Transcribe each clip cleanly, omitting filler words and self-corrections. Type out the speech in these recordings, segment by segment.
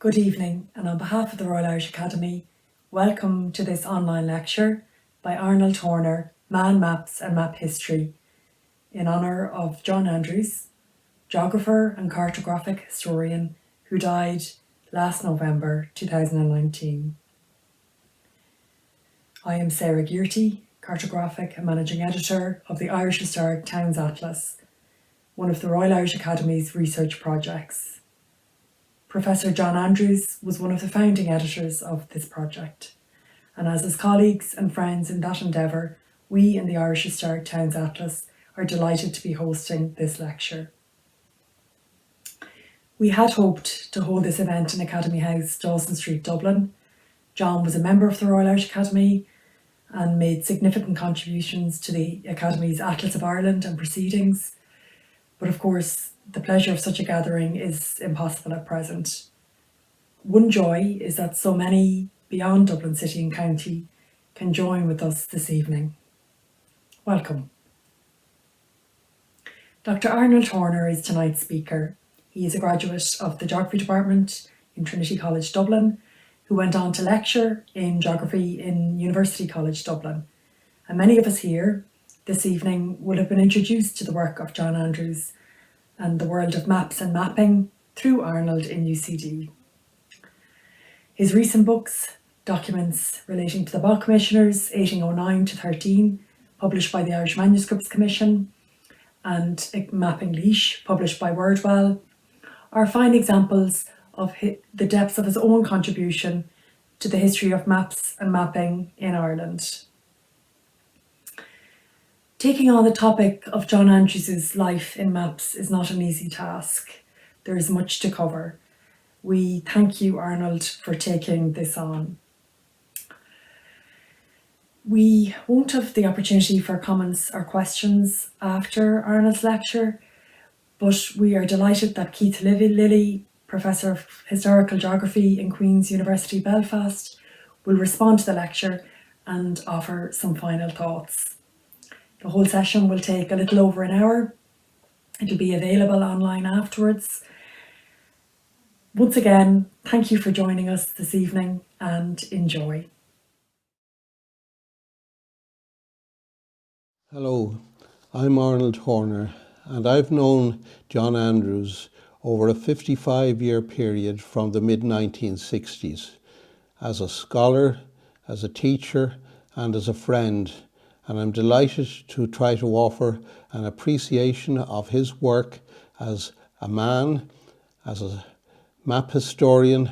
Good evening, and on behalf of the Royal Irish Academy, welcome to this online lecture by Arnold Horner, Man, Maps and Map History, in honour of John Andrews, geographer and cartographic historian who died last November 2019. I am Sarah Gearty, cartographic and managing editor of the Irish Historic Towns Atlas, one of the Royal Irish Academy's research projects. Professor John Andrews was one of the founding editors of this project, and as his colleagues and friends in that endeavour, we in the Irish Historic Towns Atlas are delighted to be hosting this lecture. We had hoped to hold this event in Academy House, Dawson Street, Dublin. John was a member of the Royal Irish Academy and made significant contributions to the Academy's Atlas of Ireland and proceedings, but of course, the pleasure of such a gathering is impossible at present. One joy is that so many beyond Dublin City and County can join with us this evening. Welcome. Dr. Arnold Horner is tonight's speaker. He is a graduate of the Geography Department in Trinity College Dublin, who went on to lecture in Geography in University College Dublin. And many of us here this evening will have been introduced to the work of John Andrews and the world of maps and mapping through Arnold in UCD. His recent books, documents relating to the Bog Commissioners 1809 to 13, published by the Irish Manuscripts Commission, and Mapping Leash, published by Wordwell, are fine examples of the depths of his own contribution to the history of maps and mapping in Ireland. Taking on the topic of John Andrews' life in maps is not an easy task. There is much to cover. We thank you, Arnold, for taking this on. We won't have the opportunity for comments or questions after Arnold's lecture, but we are delighted that Keith Lilly, Professor of Historical Geography in Queen's University Belfast, will respond to the lecture and offer some final thoughts. The whole session will take a little over an hour. It'll be available online afterwards. Once again, thank you for joining us this evening and enjoy. Hello, I'm Arnold Horner, and I've known John Andrews over a 55-year period from the mid-1960s as a scholar, as a teacher, and as a friend. And I'm delighted to try to offer an appreciation of his work as a man, as a map historian,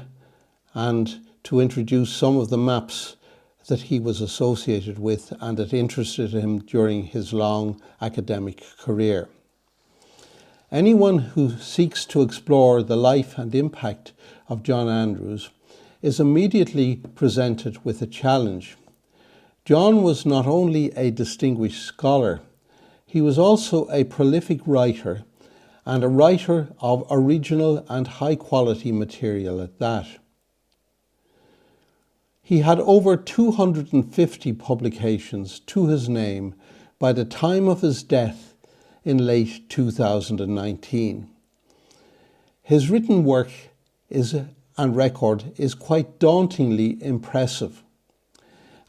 and to introduce some of the maps that he was associated with and that interested him during his long academic career. Anyone who seeks to explore the life and impact of John Andrews is immediately presented with a challenge. John was not only a distinguished scholar, he was also a prolific writer, and a writer of original and high-quality material at that. He had over 250 publications to his name by the time of his death in late 2019. His written work and record is quite dauntingly impressive.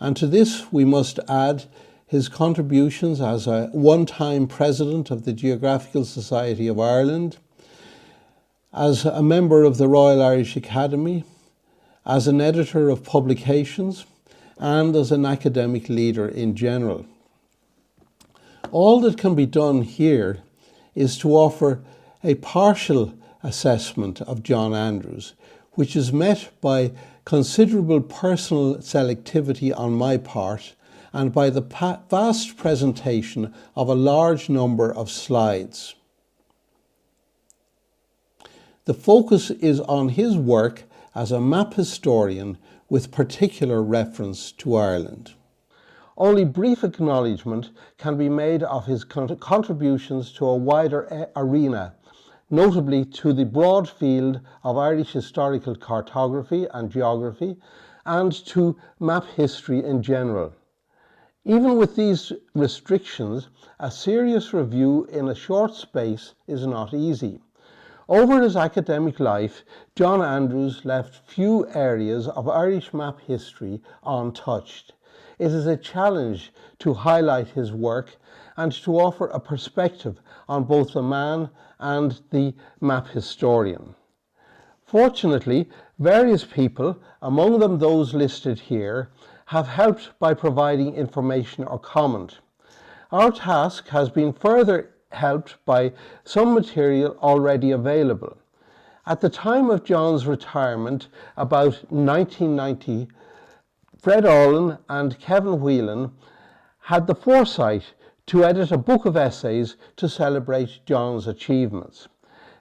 And to this we must add his contributions as a one-time president of the Geographical Society of Ireland, as a member of the Royal Irish Academy, as an editor of publications, and as an academic leader in general. All that can be done here is to offer a partial assessment of John Andrews, which is met by considerable personal selectivity on my part and by the vast presentation of a large number of slides. The focus is on his work as a map historian with particular reference to Ireland. Only brief acknowledgement can be made of his contributions to a wider arena, notably to the broad field of Irish historical cartography and geography, and to map history in general. Even with these restrictions, a serious review in a short space is not easy. Over his academic life, John Andrews left few areas of Irish map history untouched. It is a challenge to highlight his work and to offer a perspective on both the man and the map historian. Fortunately, various people, among them those listed here, have helped by providing information or comment. Our task has been further helped by some material already available. At the time of John's retirement, about 1990, Fred Allen and Kevin Whelan had the foresight to edit a book of essays to celebrate John's achievements.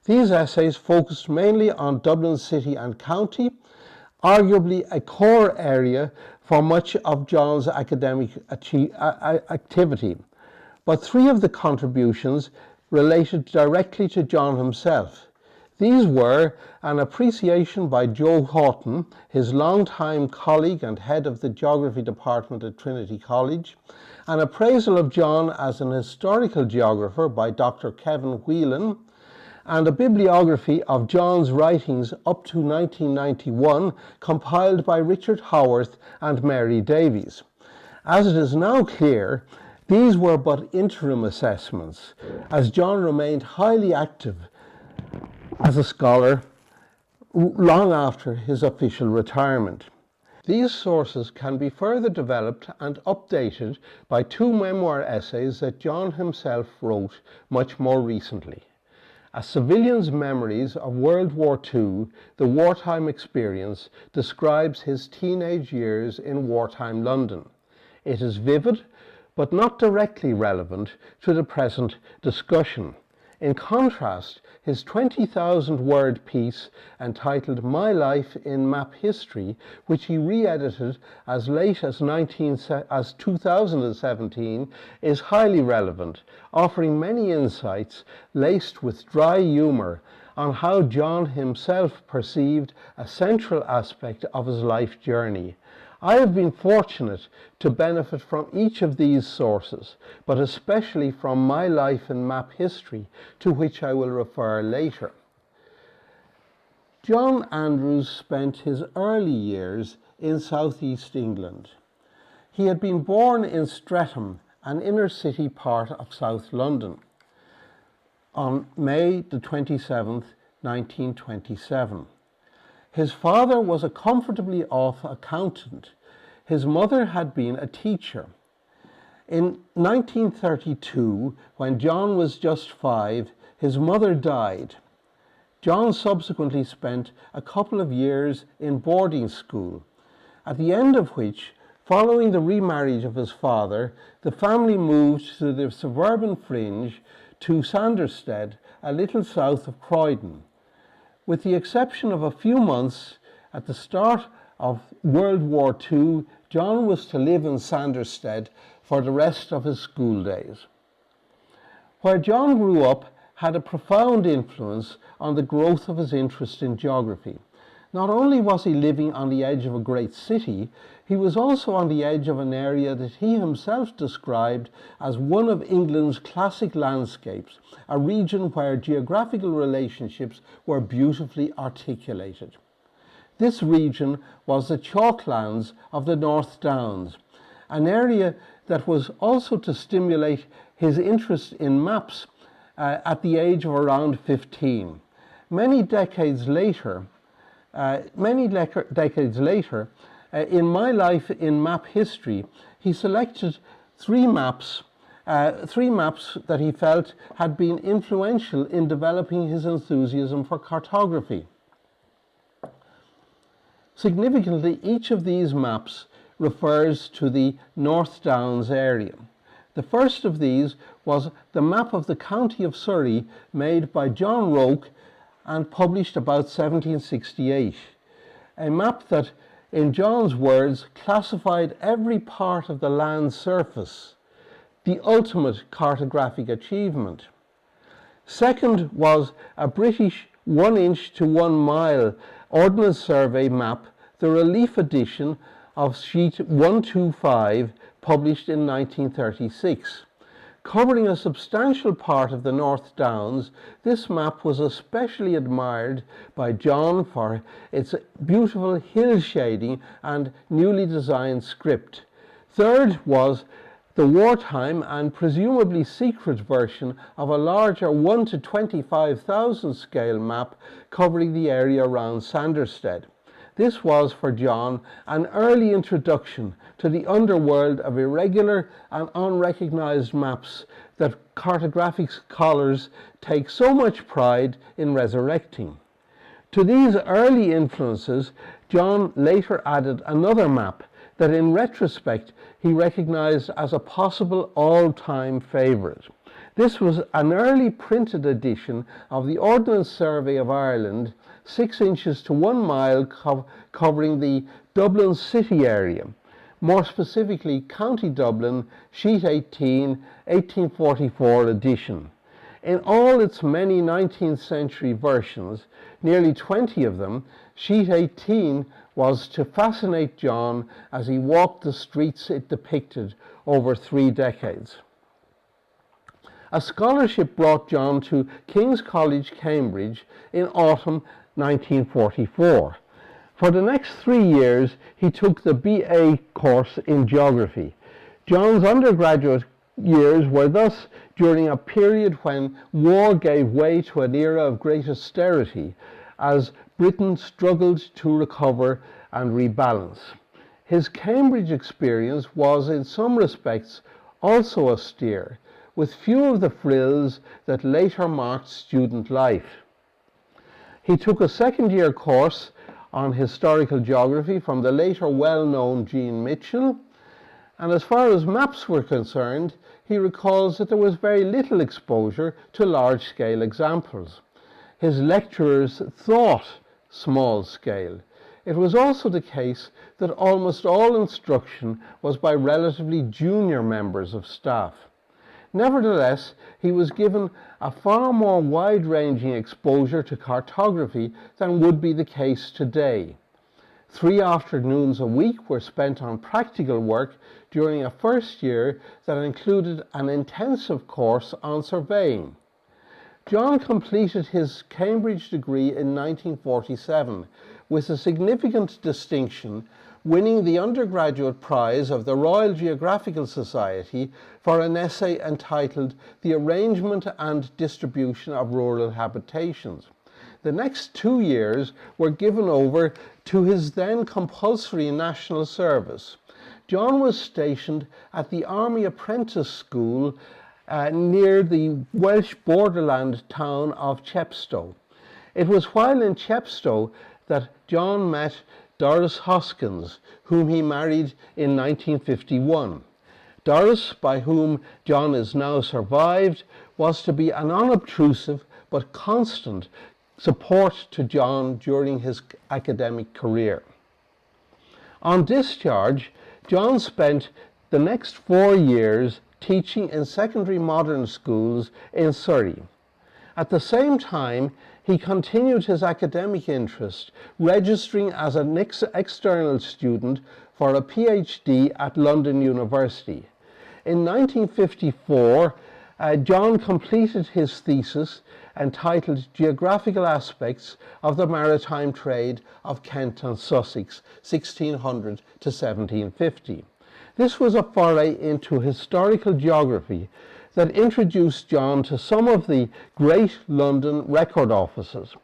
These essays focused mainly on Dublin City and County, arguably a core area for much of John's academic activity. But three of the contributions related directly to John himself. These were an appreciation by Joe Houghton, his longtime colleague and head of the Geography Department at Trinity College, an appraisal of John as an historical geographer by Dr. Kevin Whelan, and a bibliography of John's writings up to 1991 compiled by Richard Howarth and Mary Davies. As it is now clear, these were but interim assessments, as John remained highly active as a scholar long after his official retirement. These sources can be further developed and updated by two memoir essays that John himself wrote much more recently. A Civilian's Memories of World War II, The Wartime Experience, describes his teenage years in wartime London. It is vivid, but not directly relevant to the present discussion. In contrast, his 20,000-word piece entitled My Life in Map History, which he re-edited as late as 2017, is highly relevant, offering many insights laced with dry humour on how John himself perceived a central aspect of his life journey. I have been fortunate to benefit from each of these sources, but especially from My Life in Map History, to which I will refer later. John Andrews spent his early years in southeast England. He had been born in Streatham, an inner city part of South London, on May the 27th, 1927. His father was a comfortably off accountant. His mother had been a teacher. In 1932, when John was just 5, his mother died. John subsequently spent a couple of years in boarding school, at the end of which, following the remarriage of his father, the family moved to the suburban fringe to Sanderstead, a little south of Croydon. With the exception of a few months at the start of World War II, John was to live in Sanderstead for the rest of his school days. Where John grew up had a profound influence on the growth of his interest in geography. Not only was he living on the edge of a great city, he was also on the edge of an area that he himself described as one of England's classic landscapes, a region where geographical relationships were beautifully articulated. This region was the chalklands of the North Downs, an area that was also to stimulate his interest in maps at the age of around 15. Many decades later, in My Life in Map History, he selected three maps that he felt had been influential in developing his enthusiasm for cartography. Significantly, each of these maps refers to the North Downs area. The first of these was the map of the county of Surrey made by John Roke and published about 1768. A map that, in John's words, classified every part of the land's surface, the ultimate cartographic achievement. Second was a British 1 inch to 1 mile Ordnance Survey map, the relief edition of sheet 125, published in 1936. Covering a substantial part of the North Downs, this map was especially admired by John for its beautiful hill shading and newly designed script. Third was the wartime and presumably secret version of a larger 1 to 25,000 scale map covering the area around Sanderstead. This was for John an early introduction to the underworld of irregular and unrecognised maps that cartographic scholars take so much pride in resurrecting. To these early influences, John later added another map that in retrospect he recognised as a possible all-time favourite. This was an early printed edition of the Ordnance Survey of Ireland, 6 inches to 1 mile, covering the Dublin city area, more specifically County Dublin, sheet 18, 1844 edition. In all its many 19th century versions, nearly 20 of them, sheet 18 was to fascinate John as he walked the streets it depicted over 3 decades. A scholarship brought John to King's College, Cambridge in autumn 1944. For the next 3 years, he took the BA course in geography. John's undergraduate years were thus during a period when war gave way to an era of great austerity as Britain struggled to recover and rebalance. His Cambridge experience was in some respects also austere, with few of the frills that later marked student life. He took a second-year course on historical geography from the later well-known Jean Mitchell, and as far as maps were concerned, he recalls that there was very little exposure to large-scale examples. His lecturers thought small-scale. It was also the case that almost all instruction was by relatively junior members of staff. Nevertheless, he was given a far more wide-ranging exposure to cartography than would be the case today. 3 afternoons a week were spent on practical work during a first year that included an intensive course on surveying. John completed his Cambridge degree in 1947 with a significant distinction, winning the undergraduate prize of the Royal Geographical Society for an essay entitled The Arrangement and Distribution of Rural Habitations. The next 2 years were given over to his then compulsory national service. John was stationed at the Army Apprentice School near the Welsh borderland town of Chepstow. It was while in Chepstow that John met Doris Hoskins, whom he married in 1951. Doris, by whom John is now survived, was to be an unobtrusive but constant support to John during his academic career. On discharge, John spent the next 4 years teaching in secondary modern schools in Surrey. At the same time, he continued his academic interest, registering as an external student for a PhD at London University. In 1954, John completed his thesis entitled Geographical Aspects of the Maritime Trade of Kent and Sussex, 1600 to 1750. This was a foray into historical geography that introduced John to some of the great London record offices.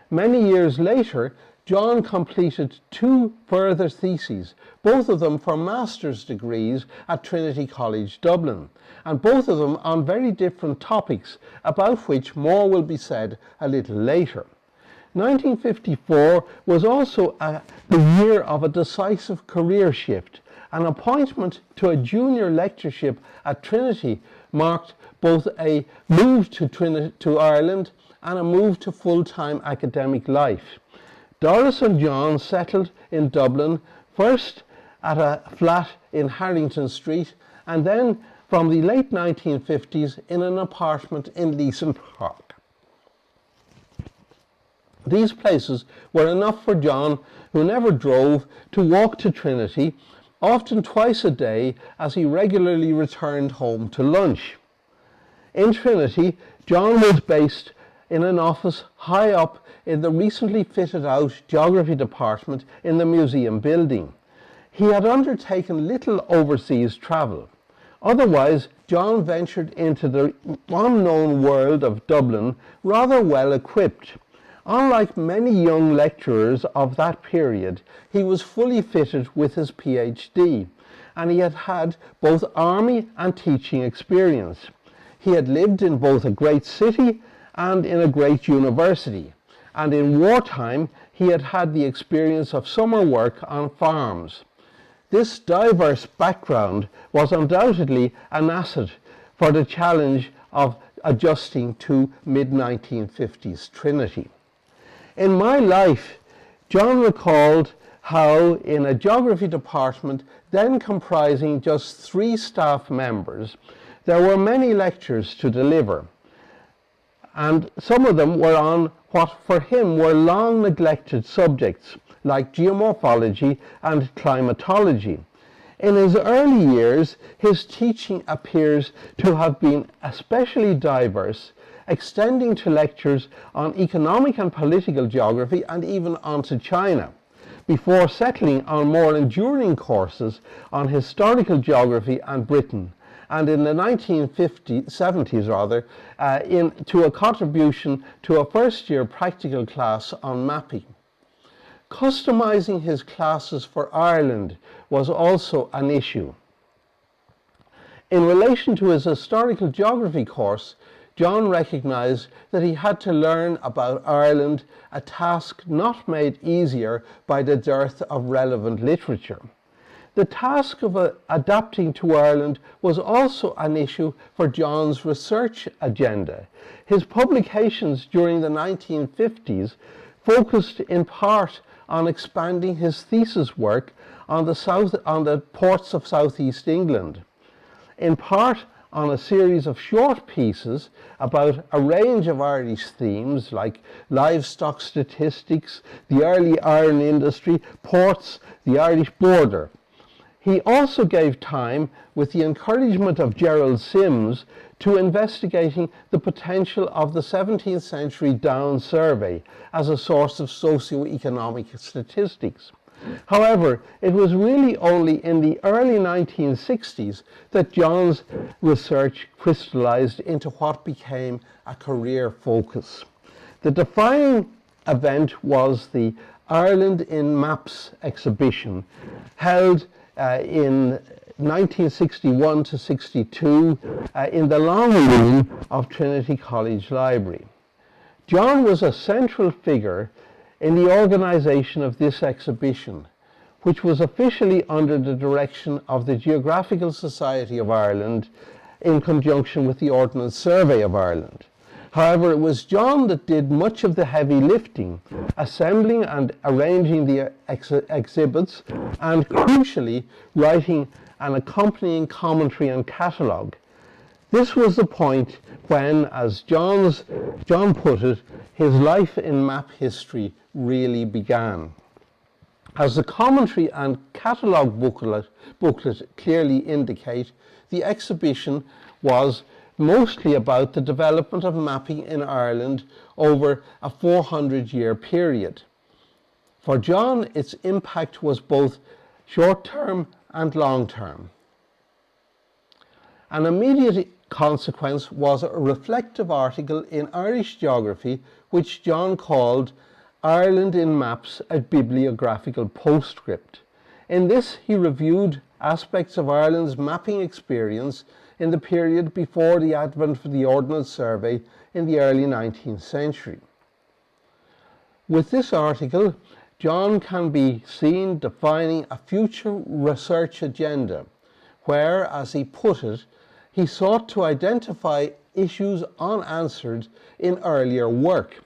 Many years later, John completed 2 further theses, both of them for master's degrees at Trinity College, Dublin, and both of them on very different topics, about which more will be said a little later. 1954 was also the year of a decisive career shift. An appointment to a junior lectureship at Trinity marked both a move to Ireland and a move to full-time academic life. Doris and John settled in Dublin, first at a flat in Harrington Street, and then from the late 1950s in an apartment in Leeson Park. These places were enough for John, who never drove, to walk to Trinity, often twice a day, as he regularly returned home to lunch. In Trinity, John was based in an office high up in the recently fitted out geography department in the museum building. He had undertaken little overseas travel. Otherwise, John ventured into the unknown world of Dublin rather well equipped. Unlike many young lecturers of that period, he was fully fitted with his PhD, and he had had both army and teaching experience. He had lived in both a great city and in a great university, and in wartime he had had the experience of summer work on farms. This diverse background was undoubtedly an asset for the challenge of adjusting to mid-1950s Trinity. In my life, John recalled how in a geography department then comprising just 3 staff members, there were many lectures to deliver, and some of them were on what for him were long neglected subjects like geomorphology and climatology. In his early years, his teaching appears to have been especially diverse, extending to lectures on economic and political geography and even onto China, before settling on more enduring courses on historical geography and Britain, and in the 1970s to a contribution to a first-year practical class on mapping. Customizing his classes for Ireland was also an issue. In relation to his historical geography course, John recognized that he had to learn about Ireland, a task not made easier by the dearth of relevant literature. The task of adapting to Ireland was also an issue for John's research agenda. His publications during the 1950s focused in part on expanding his thesis work on the ports of southeast England, in part on a series of short pieces about a range of Irish themes like livestock statistics, the early iron industry, ports, the Irish border. He also gave time, with the encouragement of Gerald Sims, to investigating the potential of the 17th century Down survey as a source of socio-economic statistics. However, it was really only in the early 1960s that John's research crystallized into what became a career focus. The defining event was the Ireland in Maps exhibition, held in 1961 to 62 in the long room of Trinity College Library. John was a central figure in the organisation of this exhibition, which was officially under the direction of the Geographical Society of Ireland in conjunction with the Ordnance Survey of Ireland. However, it was John that did much of the heavy lifting, assembling and arranging the exhibits, and crucially, writing an accompanying commentary and catalogue. This was the point when, as John put it, his life in map history really began. As the commentary and catalogue booklet clearly indicate, the exhibition was mostly about the development of mapping in Ireland over a 400-year period. For John, its impact was both short-term and long-term. An immediate consequence was a reflective article in Irish Geography which John called Ireland in Maps, a Bibliographical Postscript. In this, he reviewed aspects of Ireland's mapping experience in the period before the advent of the Ordnance Survey in the early 19th century. With this article, John can be seen defining a future research agenda where, as he put it, he sought to identify issues unanswered in earlier work,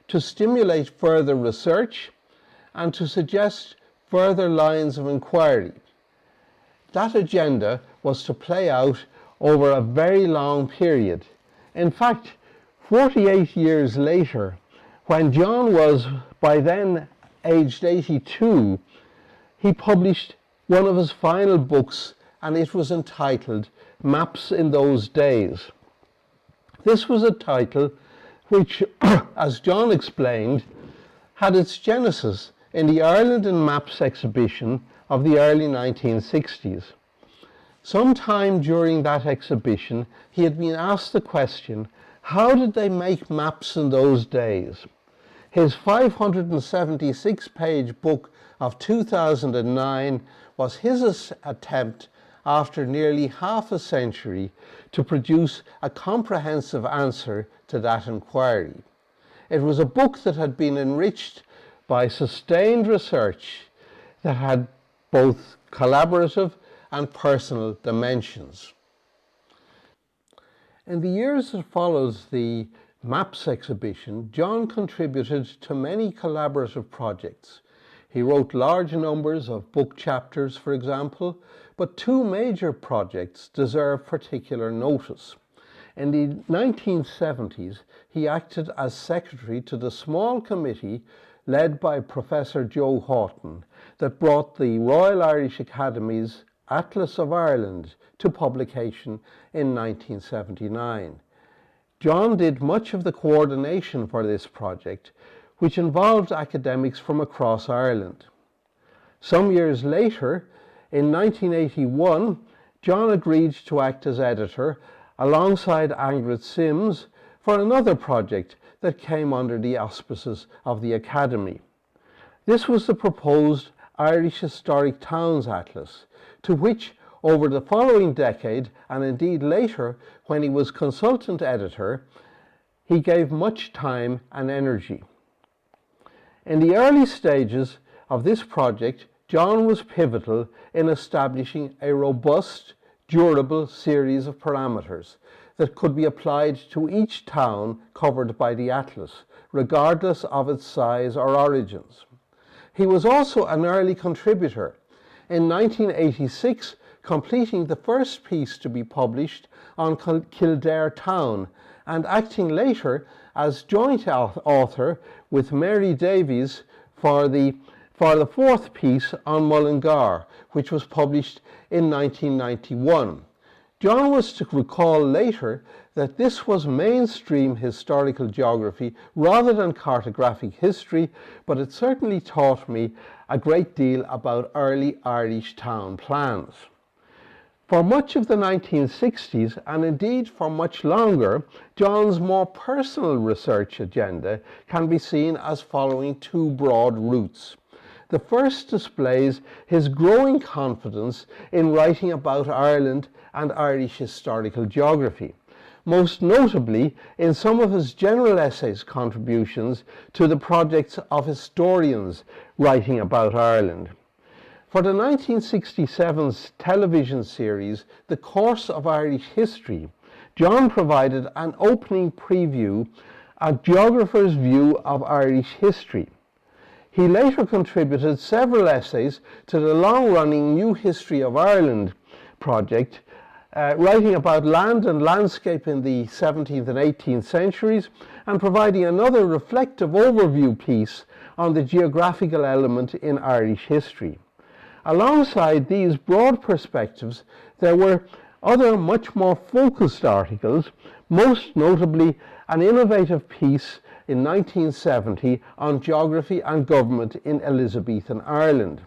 to stimulate further research, and to suggest further lines of inquiry. That agenda was to play out over a very long period. In fact, 48 years later, when John was by then aged 82, he published one of his final books, and it was entitled Maps in Those Days. This was a title which, as John explained, had its genesis in the Ireland in Maps exhibition of the early 1960s. Sometime during that exhibition, he had been asked the question, how did they make maps in those days? His 576-page book of 2009 was his attempt, after nearly half a century, to produce a comprehensive answer to that inquiry. It was a book that had been enriched by sustained research that had both collaborative and personal dimensions. In the years that followed the Maps exhibition, John contributed to many collaborative projects. He wrote large numbers of book chapters, for example, but two major projects deserve particular notice. In the 1970s, he acted as secretary to the small committee led by Professor Joe Houghton that brought the Royal Irish Academy's Atlas of Ireland to publication in 1979. John did much of the coordination for this project, which involved academics from across Ireland. Some years later, in 1981, John agreed to act as editor alongside Angrid Sims for another project that came under the auspices of the Academy. This was the proposed Irish Historic Towns Atlas, to which over the following decade, and indeed later when he was consultant editor, he gave much time and energy. In the early stages of this project, John was pivotal in establishing a robust, durable series of parameters that could be applied to each town covered by the atlas, regardless of its size or origins. He was also an early contributor. In 1986, completing the first piece to be published on Kildare Town, and acting later as joint author with Mary Davies for the fourth piece on Mullingar, which was published in 1991. John was to recall later that this was mainstream historical geography rather than cartographic history, but it certainly taught me a great deal about early Irish town plans. For much of the 1960s, and indeed for much longer, John's more personal research agenda can be seen as following two broad routes. The first displays his growing confidence in writing about Ireland and Irish historical geography, most notably in some of his general essays contributions to the projects of historians writing about Ireland. For the 1967 television series, The Course of Irish History, John provided an opening preview, a geographer's view of Irish history. He later contributed several essays to the long-running New History of Ireland project, writing about land and landscape in the 17th and 18th centuries, and providing another reflective overview piece on the geographical element in Irish history. Alongside these broad perspectives, there were other much more focused articles, most notably an innovative piece in 1970 on geography and government in Elizabethan Ireland,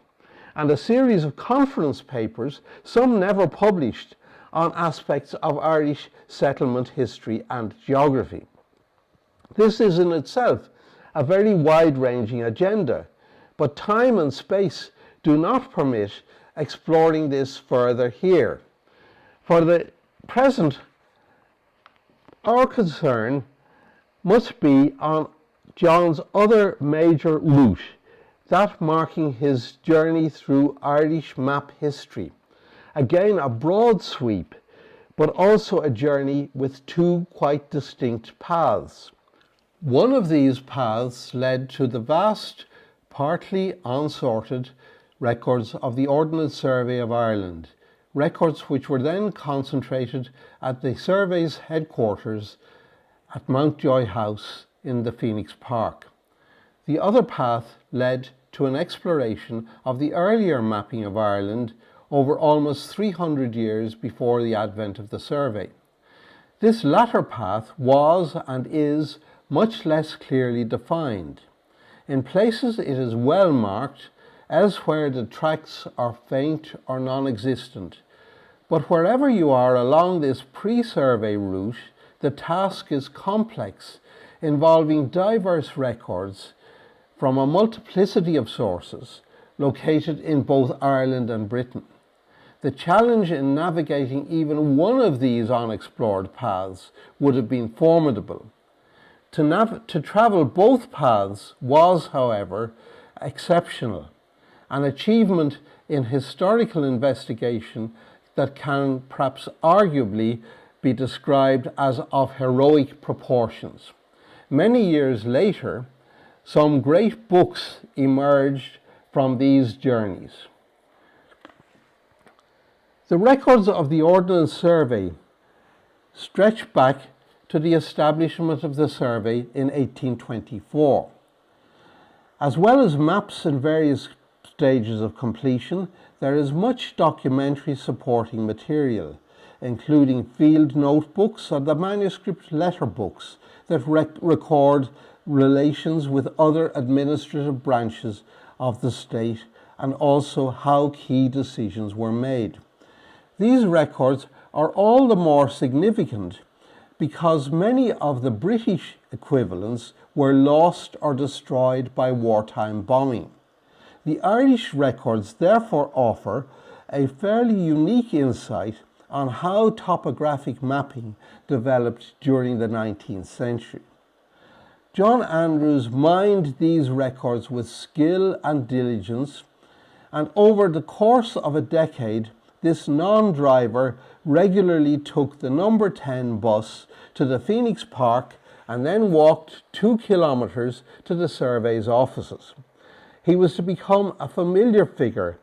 and a series of conference papers, some never published, on aspects of Irish settlement history and geography. This is in itself a very wide-ranging agenda, but time and space do not permit exploring this further here. For the present, our concern must be on John's other major route, that marking his journey through Irish map history. Again, a broad sweep, but also a journey with two quite distinct paths. One of these paths led to the vast, partly unsorted records of the Ordnance Survey of Ireland, records which were then concentrated at the survey's headquarters at Mountjoy House in the Phoenix Park. The other path led to an exploration of the earlier mapping of Ireland over almost 300 years before the advent of the survey. This latter path was and is much less clearly defined. In places it is well marked, elsewhere the tracks are faint or non-existent. But wherever you are along this pre-survey route, the task is complex, involving diverse records from a multiplicity of sources located in both Ireland and Britain. The challenge in navigating even one of these unexplored paths would have been formidable. To travel both paths was, however, exceptional, an achievement in historical investigation that can perhaps arguably be described as of heroic proportions. Many years later, some great books emerged from these journeys. The records of the Ordnance Survey stretch back to the establishment of the survey in 1824. As well as maps in various stages of completion, there is much documentary supporting material, including field notebooks and the manuscript letter books that record relations with other administrative branches of the state and also how key decisions were made. These records are all the more significant because many of the British equivalents were lost or destroyed by wartime bombing. The Irish records therefore offer a fairly unique insight on how topographic mapping developed during the 19th century. John Andrews mined these records with skill and diligence, and over the course of a decade, this non-driver regularly took the number 10 bus to the Phoenix Park and then walked 2 kilometres to the survey's offices. He was to become a familiar figure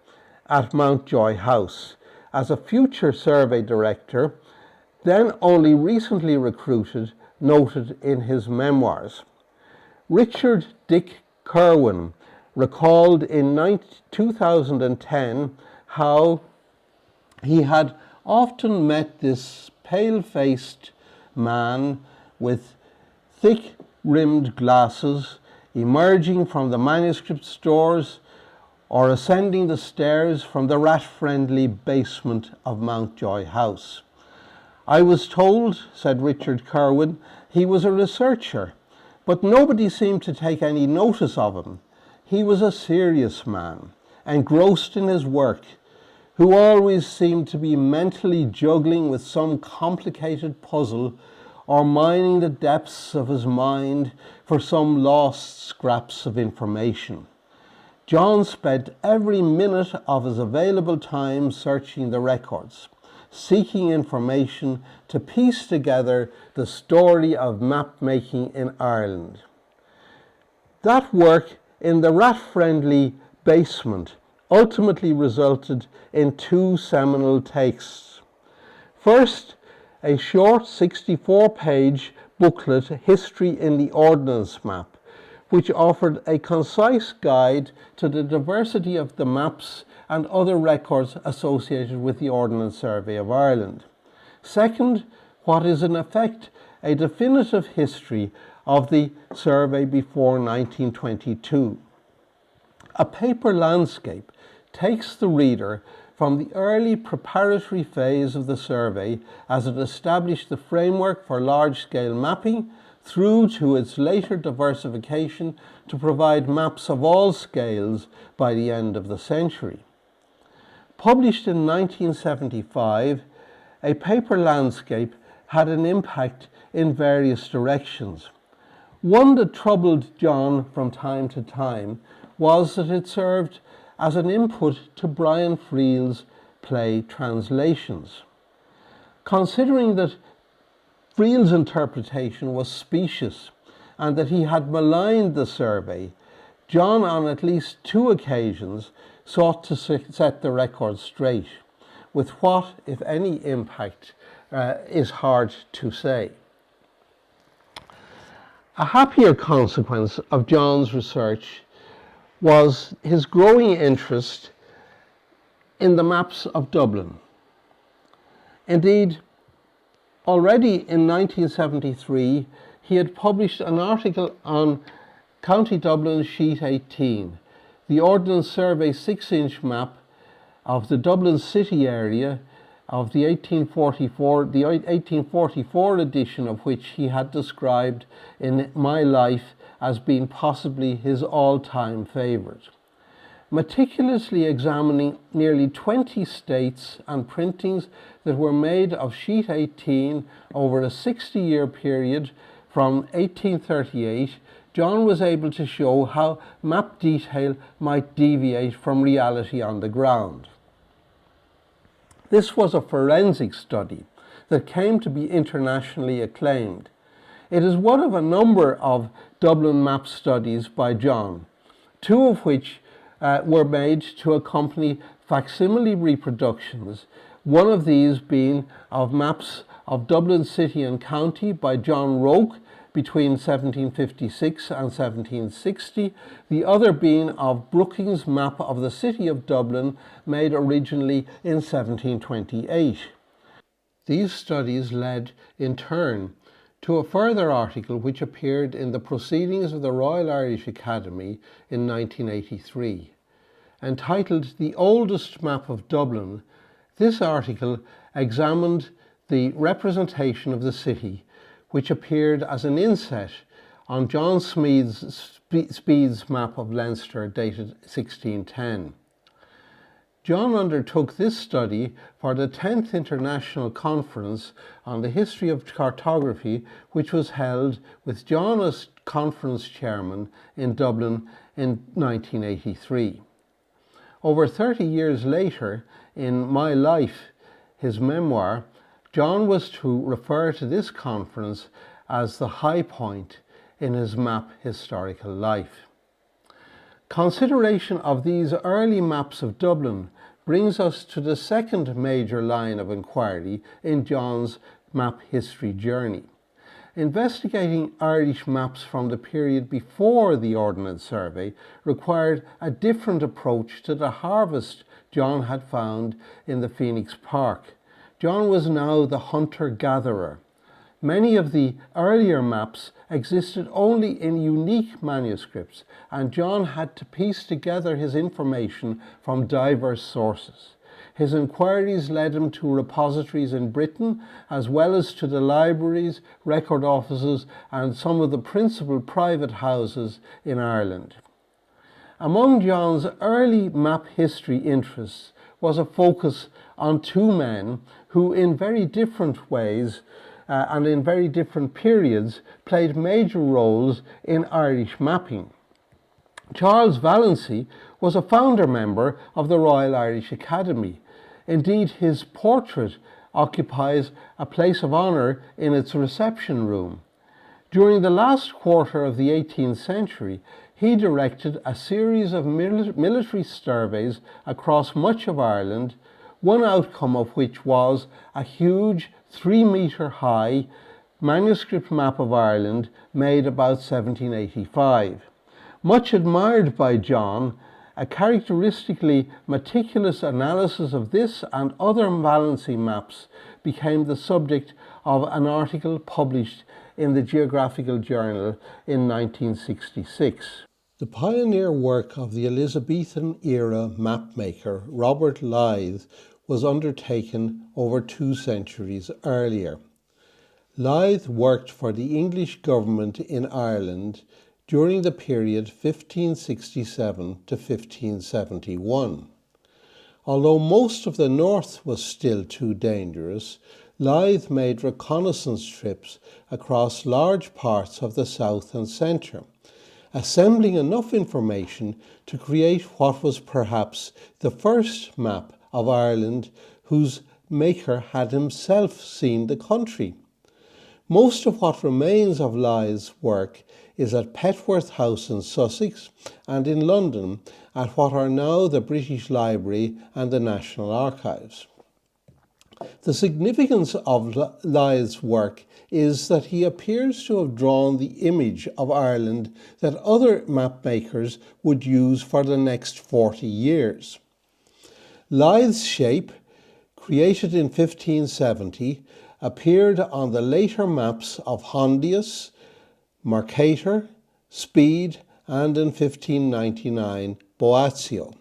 at Mountjoy House as a future survey director, then only recently recruited, noted in his memoirs. Richard Dick Kerwin recalled in 2010 how he had often met this pale-faced man with thick-rimmed glasses emerging from the manuscript stores or ascending the stairs from the rat-friendly basement of Mountjoy House. I was told, said Richard Kerwin, he was a researcher, but nobody seemed to take any notice of him. He was a serious man, engrossed in his work, who always seemed to be mentally juggling with some complicated puzzle or mining the depths of his mind for some lost scraps of information. John spent every minute of his available time searching the records, seeking information to piece together the story of map making in Ireland. That work in the rat-friendly basement ultimately resulted in 2 seminal texts. First, a short 64-page booklet, History in the Ordnance Map, which offered a concise guide to the diversity of the maps and other records associated with the Ordnance Survey of Ireland. Second, what is in effect a definitive history of the survey before 1922. A paper landscape takes the reader from the early preparatory phase of the survey as it established the framework for large-scale mapping through to its later diversification to provide maps of all scales by the end of the century. Published in 1975, a paper landscape had an impact in various directions. One that troubled John from time to time was that it served as an input to Brian Friel's play Translations. Considering that Friel's interpretation was specious and that he had maligned the survey, John on at least 2 occasions sought to set the record straight, with what, if any, impact is hard to say. A happier consequence of John's research was his growing interest in the maps of Dublin. Indeed, Already in 1973, he had published an article on County Dublin Sheet 18, the Ordnance Survey 6-inch map of the Dublin city area of the 1844 edition of which he had described in My Life as being possibly his all-time favourite. Meticulously examining nearly 20 states and printings that were made of sheet 18 over a 60-year period from 1838, John was able to show how map detail might deviate from reality on the ground. This was a forensic study that came to be internationally acclaimed. It is one of a number of Dublin map studies by John, two of which were made to accompany facsimile reproductions, one of these being of maps of Dublin City and County by John Roke between 1756 and 1760, the other being of Brooking's map of the City of Dublin made originally in 1728. These studies led in turn to a further article which appeared in the Proceedings of the Royal Irish Academy in 1983. Entitled The Oldest Map of Dublin, this article examined the representation of the city, which appeared as an inset on John Speed's map of Leinster dated 1610. John undertook this study for the 10th International Conference on the History of Cartography, which was held with John as conference chairman in Dublin in 1983. Over 30 years later, in My Life, his memoir, John was to refer to this conference as the high point in his map historical life. Consideration of these early maps of Dublin brings us to the second major line of inquiry in John's map history journey. Investigating Irish maps from the period before the Ordnance Survey required a different approach to the harvest John had found in the Phoenix Park. John was now the hunter-gatherer. Many of the earlier maps existed only in unique manuscripts, and John had to piece together his information from diverse sources. His inquiries led him to repositories in Britain, as well as to the libraries, record offices, and some of the principal private houses in Ireland. Among John's early map history interests was a focus on two men who, in very different ways and in very different periods, played major roles in Irish mapping. Charles Vallancey was a founder member of the Royal Irish Academy. Indeed, his portrait occupies a place of honour in its reception room. During the last quarter of the 18th century, he directed a series of military surveys across much of Ireland, one outcome of which was a huge 3-metre high manuscript map of Ireland made about 1785. Much admired by John, a characteristically meticulous analysis of this and other Vallancey maps became the subject of an article published in the Geographical Journal in 1966. The pioneer work of the Elizabethan-era mapmaker Robert Lythe was undertaken over 2 centuries earlier. Lythe worked for the English government in Ireland during the period 1567 to 1571. Although most of the north was still too dangerous, Lythe made reconnaissance trips across large parts of the south and centre, assembling enough information to create what was perhaps the first map of Ireland whose maker had himself seen the country. Most of what remains of Lythe's work is at Petworth House in Sussex and in London at what are now the British Library and the National Archives. The significance of Lythe's work is that he appears to have drawn the image of Ireland that other mapmakers would use for the next 40 years. Lythe's shape, created in 1570, appeared on the later maps of Hondius, Mercator, Speed, and in 1599, Boazio.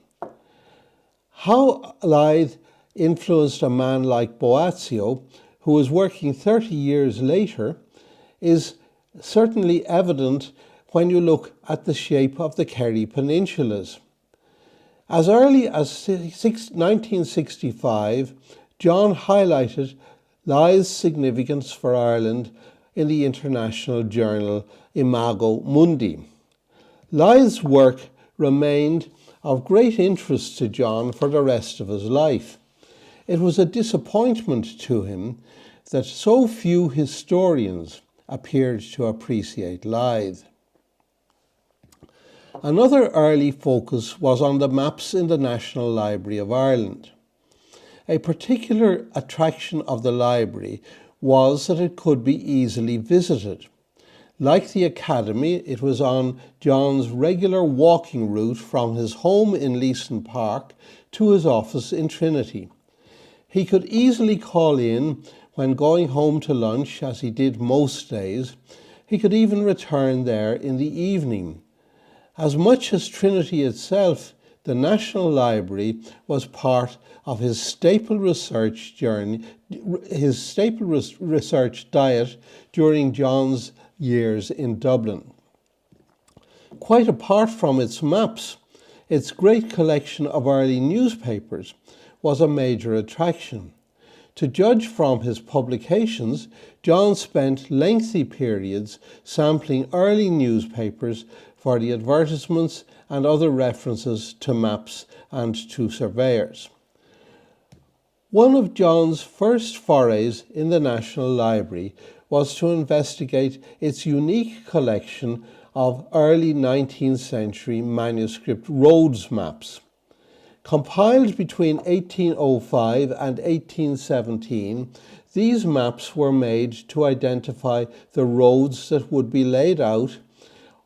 How Lythe influenced a man like Boazio, who was working 30 years later, is certainly evident when you look at the shape of the Kerry peninsulas. As early as 1965, John highlighted Lythe's significance for Ireland in the international journal Imago Mundi. Lythe's work remained of great interest to John for the rest of his life. It was a disappointment to him that so few historians appeared to appreciate Lythe. Another early focus was on the maps in the National Library of Ireland. A particular attraction of the library was that it could be easily visited. Like the Academy, it was on John's regular walking route from his home in Leeson Park to his office in Trinity. He could easily call in when going home to lunch, as he did most days. He could even return there in the evening. As much as Trinity itself, the National Library was part of his staple research diet during John's years in Dublin. Quite apart from its maps, its great collection of early newspapers was a major attraction. To judge from his publications, John spent lengthy periods sampling early newspapers for the advertisements and other references to maps and to surveyors. One of John's first forays in the National Library was to investigate its unique collection of early 19th century manuscript roads maps. Compiled between 1805 and 1817, these maps were made to identify the roads that would be laid out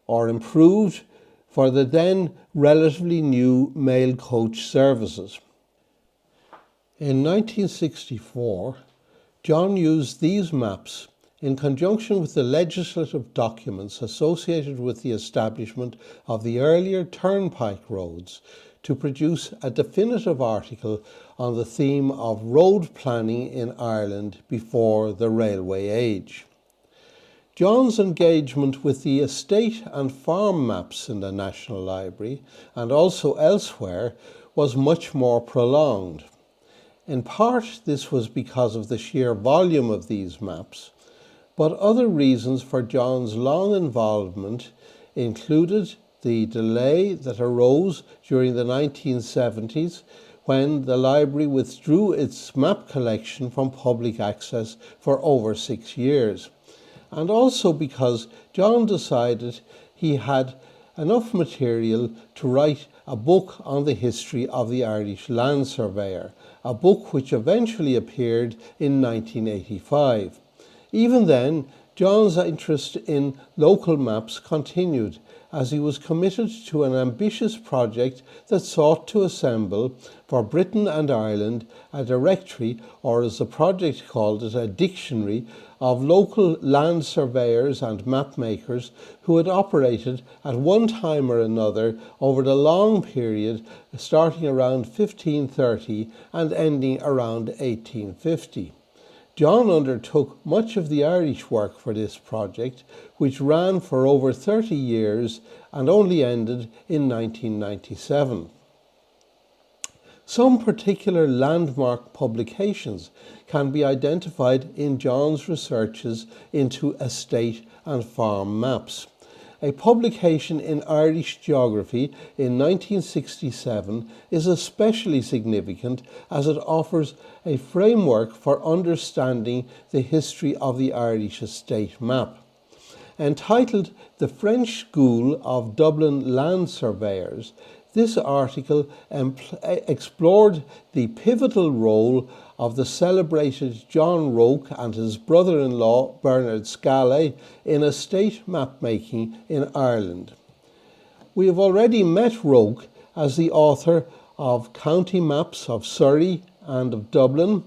or improved for the then relatively new mail coach services. In 1964, John used these maps in conjunction with the legislative documents associated with the establishment of the earlier turnpike roads to produce a definitive article on the theme of road planning in Ireland before the railway age. John's engagement with the estate and farm maps in the National Library and also elsewhere was much more prolonged. In part, this was because of the sheer volume of these maps, but other reasons for John's long involvement included the delay that arose during the 1970s when the library withdrew its map collection from public access for over 6 years, and also because John decided he had enough material to write a book on the history of the Irish land surveyor, a book which eventually appeared in 1985. Even then, John's interest in local maps continued as he was committed to an ambitious project that sought to assemble for Britain and Ireland a directory, or as the project called it, a dictionary of local land surveyors and map makers who had operated at one time or another over the long period starting around 1530 and ending around 1850. John undertook much of the Irish work for this project, which ran for over 30 years and only ended in 1997. Some particular landmark publications can be identified in John's researches into estate and farm maps. A publication in Irish Geography in 1967 is especially significant as it offers a framework for understanding the history of the Irish estate map. Entitled "The French School of Dublin Land Surveyors," this article explored the pivotal role of the celebrated John Roke and his brother-in-law Bernard Scally in estate mapmaking in Ireland. We have already met Roke as the author of County Maps of Surrey and of Dublin,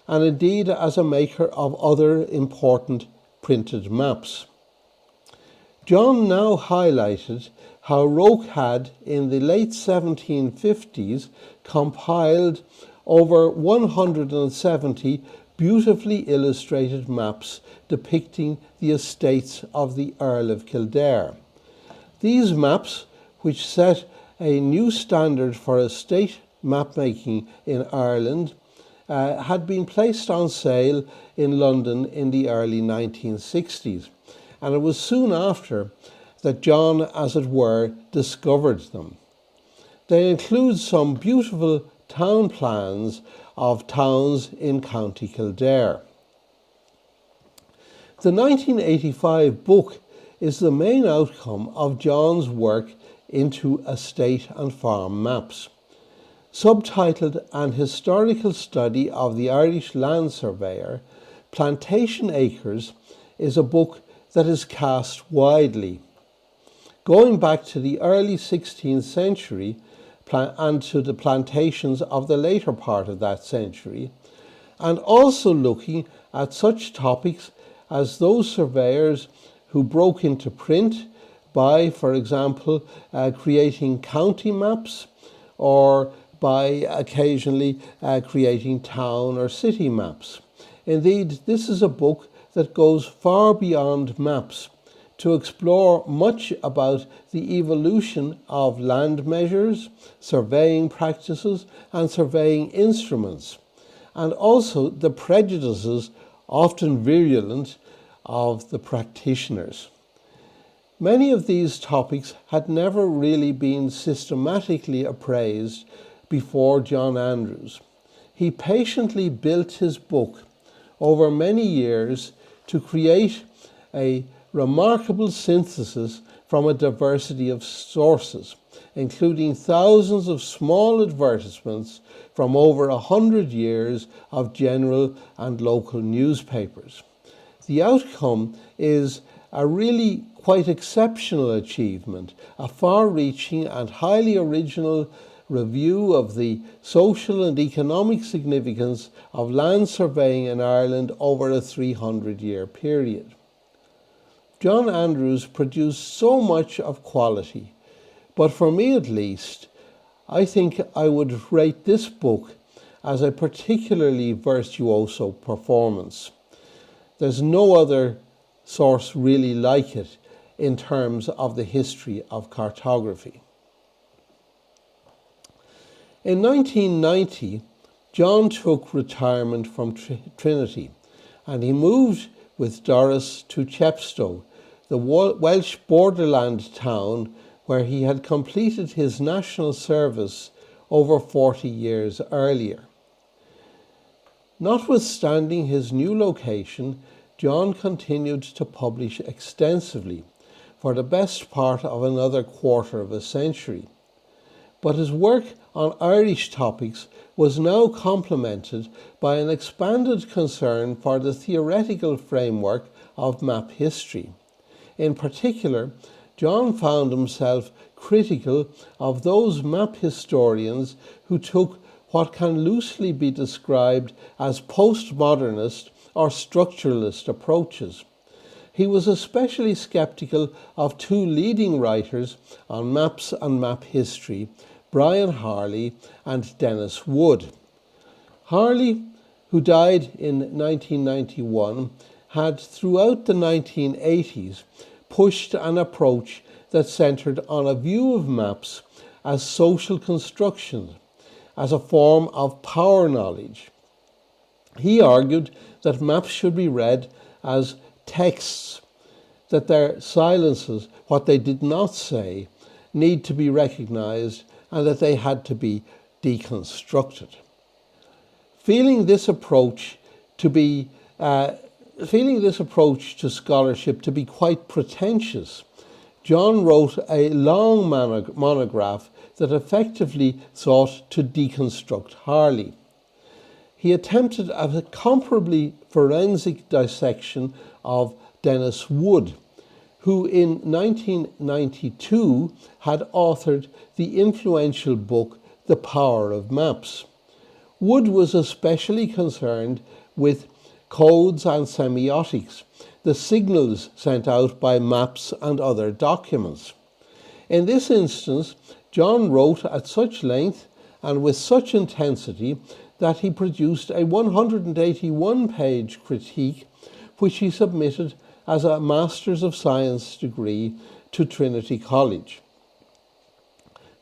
and indeed as a maker of other important printed maps. John now highlighted how Roke had, in the late 1750s, compiled over 170 beautifully illustrated maps depicting the estates of the Earl of Kildare. These maps, which set a new standard for estate mapmaking in Ireland, had been placed on sale in London in the early 1960s, and it was soon after that John, as it were, discovered them. They include some beautiful town plans of towns in County Kildare. The 1985 book is the main outcome of John's work into estate and farm maps. Subtitled An Historical Study of the Irish Land Surveyor, Plantation Acres is a book that is cast widely. Going back to the early 16th century and to the plantations of the later part of that century, and also looking at such topics as those surveyors who broke into print by, for example, creating county maps, or by occasionally creating town or city maps. Indeed, this is a book that goes far beyond maps to explore much about the evolution of land measures, surveying practices, and surveying instruments, and also the prejudices, often virulent, of the practitioners. Many of these topics had never really been systematically appraised before John Andrews. He patiently built his book over many years to create a remarkable synthesis from a diversity of sources, including thousands of small advertisements from over 100 years of general and local newspapers. The outcome is a really quite exceptional achievement, a far-reaching and highly original review of the social and economic significance of land surveying in Ireland over a 300-year period. John Andrews produced so much of quality, but for me at least, I think I would rate this book as a particularly virtuoso performance. There's no other source really like it in terms of the history of cartography. In 1990, John took retirement from Trinity, and he moved with Doris to Chepstow, the Welsh borderland town where he had completed his national service over 40 years earlier. Notwithstanding his new location, John continued to publish extensively for the best part of another quarter of a century. But his work on Irish topics was now complemented by an expanded concern for the theoretical framework of map history. In particular, John found himself critical of those map historians who took what can loosely be described as postmodernist or structuralist approaches. He was especially sceptical of two leading writers on maps and map history, Brian Harley and Dennis Wood. Harley, who died in 1991, had throughout the 1980s pushed an approach that centred on a view of maps as social constructions, as a form of power knowledge. He argued that maps should be read as texts, that their silences, what they did not say, need to be recognised, and that they had to be deconstructed. Feeling this approach to scholarship to be quite pretentious, John wrote a long monograph that effectively sought to deconstruct Harley. He attempted a comparably forensic dissection of Dennis Wood, who in 1992 had authored the influential book The Power of Maps. Wood was especially concerned with codes and semiotics, the signals sent out by maps and other documents. In this instance, John wrote at such length and with such intensity that he produced a 181-page critique, which he submitted as a Masters of Science degree to Trinity College.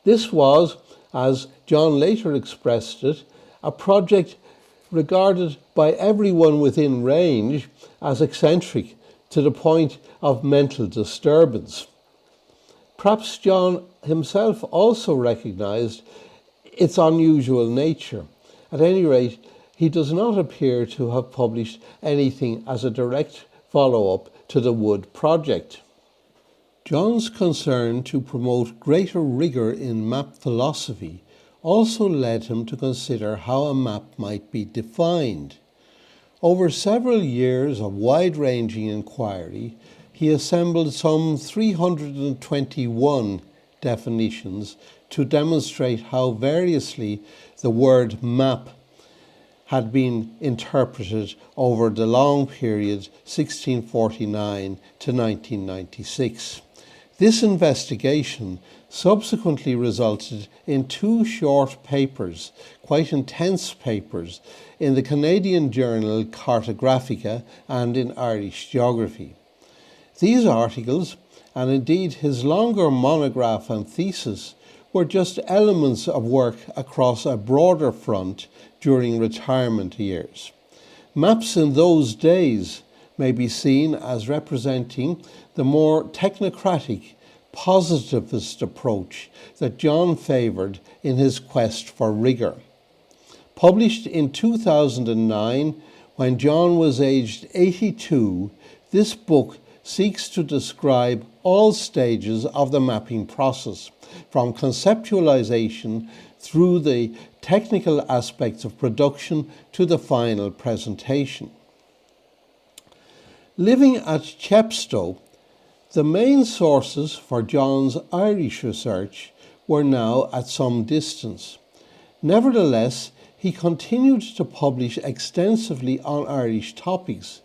This was, as John later expressed it, a project regarded by everyone within range as eccentric to the point of mental disturbance. Perhaps John himself also recognised its unusual nature. At any rate, he does not appear to have published anything as a direct follow-up to the Wood project. John's concern to promote greater rigour in map philosophy also led him to consider how a map might be defined. Over several years of wide-ranging inquiry, he assembled some 321 definitions to demonstrate how variously the word map had been interpreted over the long period 1649 to 1996. This investigation subsequently resulted in 2 short papers, quite intense papers, in the Canadian journal Cartographica and in Irish Geography. These articles, and indeed his longer monograph and thesis, were just elements of work across a broader front during retirement years. Maps in those days may be seen as representing the more technocratic, positivist approach that John favoured in his quest for rigour. Published in 2009, when John was aged 82, this book seeks to describe all stages of the mapping process, from conceptualization through the technical aspects of production to the final presentation. Living at Chepstow, the main sources for John's Irish research were now at some distance. Nevertheless, he continued to publish extensively on Irish topics.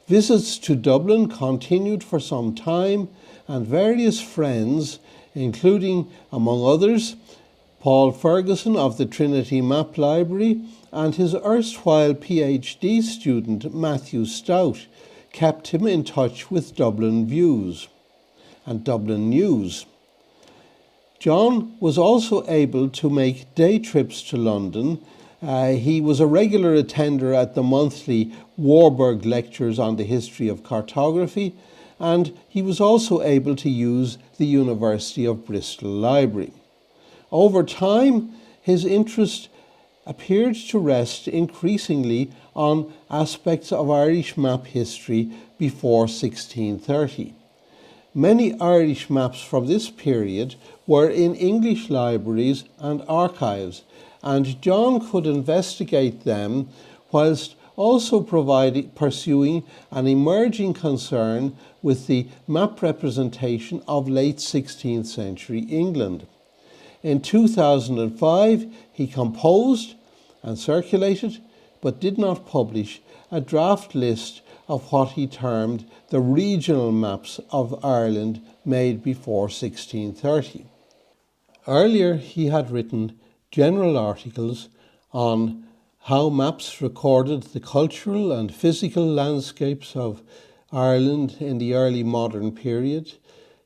Visits to Dublin continued for some time, and various friends, including, among others, Paul Ferguson of the Trinity Map Library and his erstwhile PhD student Matthew Stout, kept him in touch with Dublin views and Dublin news. John was also able to make day trips to London. He was a regular attender at the monthly Warburg lectures on the history of cartography, and he was also able to use the University of Bristol Library. Over time, his interest appeared to rest increasingly on aspects of Irish map history before 1630. Many Irish maps from this period were in English libraries and archives, and John could investigate them whilst also pursuing an emerging concern with the map representation of late 16th century England. In 2005, he composed and circulated, but did not publish, a draft list of what he termed the regional maps of Ireland made before 1630. Earlier, he had written general articles on how maps recorded the cultural and physical landscapes of Ireland in the early modern period.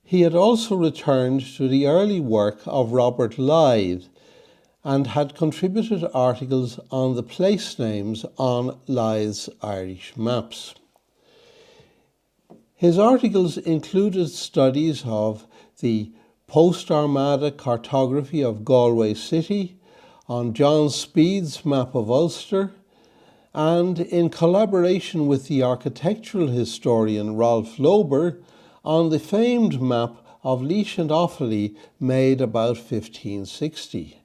He had also returned to the early work of Robert Lythe and had contributed articles on the place names on Lythe's Irish maps. His articles included studies of the post-Armada cartography of Galway City, on John Speed's map of Ulster, and in collaboration with the architectural historian Rolf Lober, on the famed map of Laois and Offaly made about 1560.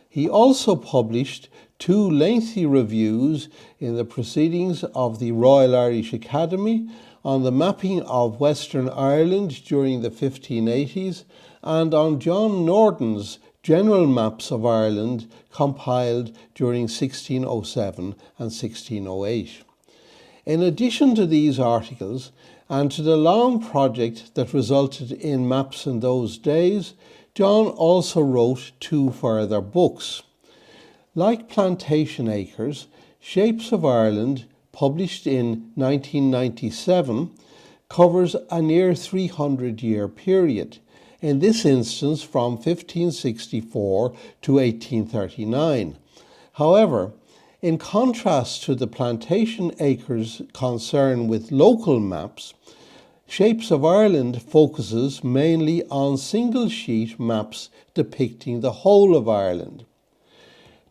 He also published 2 lengthy reviews in the Proceedings of the Royal Irish Academy on the mapping of Western Ireland during the 1580s and on John Norton's general maps of Ireland compiled during 1607 and 1608. In addition to these articles, and to the long project that resulted in maps in those days, John also wrote 2 further books. Like Plantation Acres, Shapes of Ireland, published in 1997, covers a near 300-year period, in this instance from 1564 to 1839. However, in contrast to the Plantation Acres concern with local maps, Shapes of Ireland focuses mainly on single-sheet maps depicting the whole of Ireland.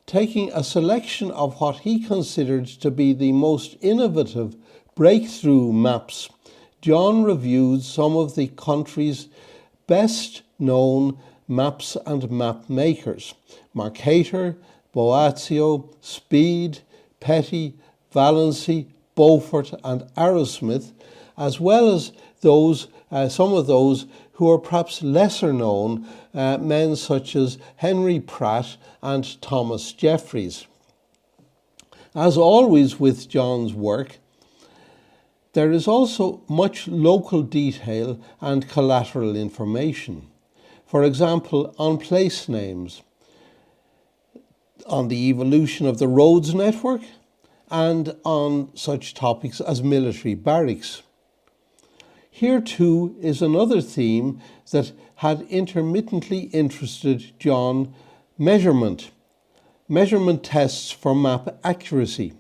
Taking a selection of what he considered to be the most innovative breakthrough maps, John reviewed some of the country's best known maps and map makers: Mercator, Boazio, Speed, Petty, Valency, Beaufort and Arrowsmith, as well as some of those who are perhaps lesser known, men such as Henry Pratt and Thomas Jeffreys. As always with John's work, there is also much local detail and collateral information. For example, on place names, on the evolution of the roads network, and on such topics as military barracks. Here too is another theme that had intermittently interested John: measurement tests for map accuracy,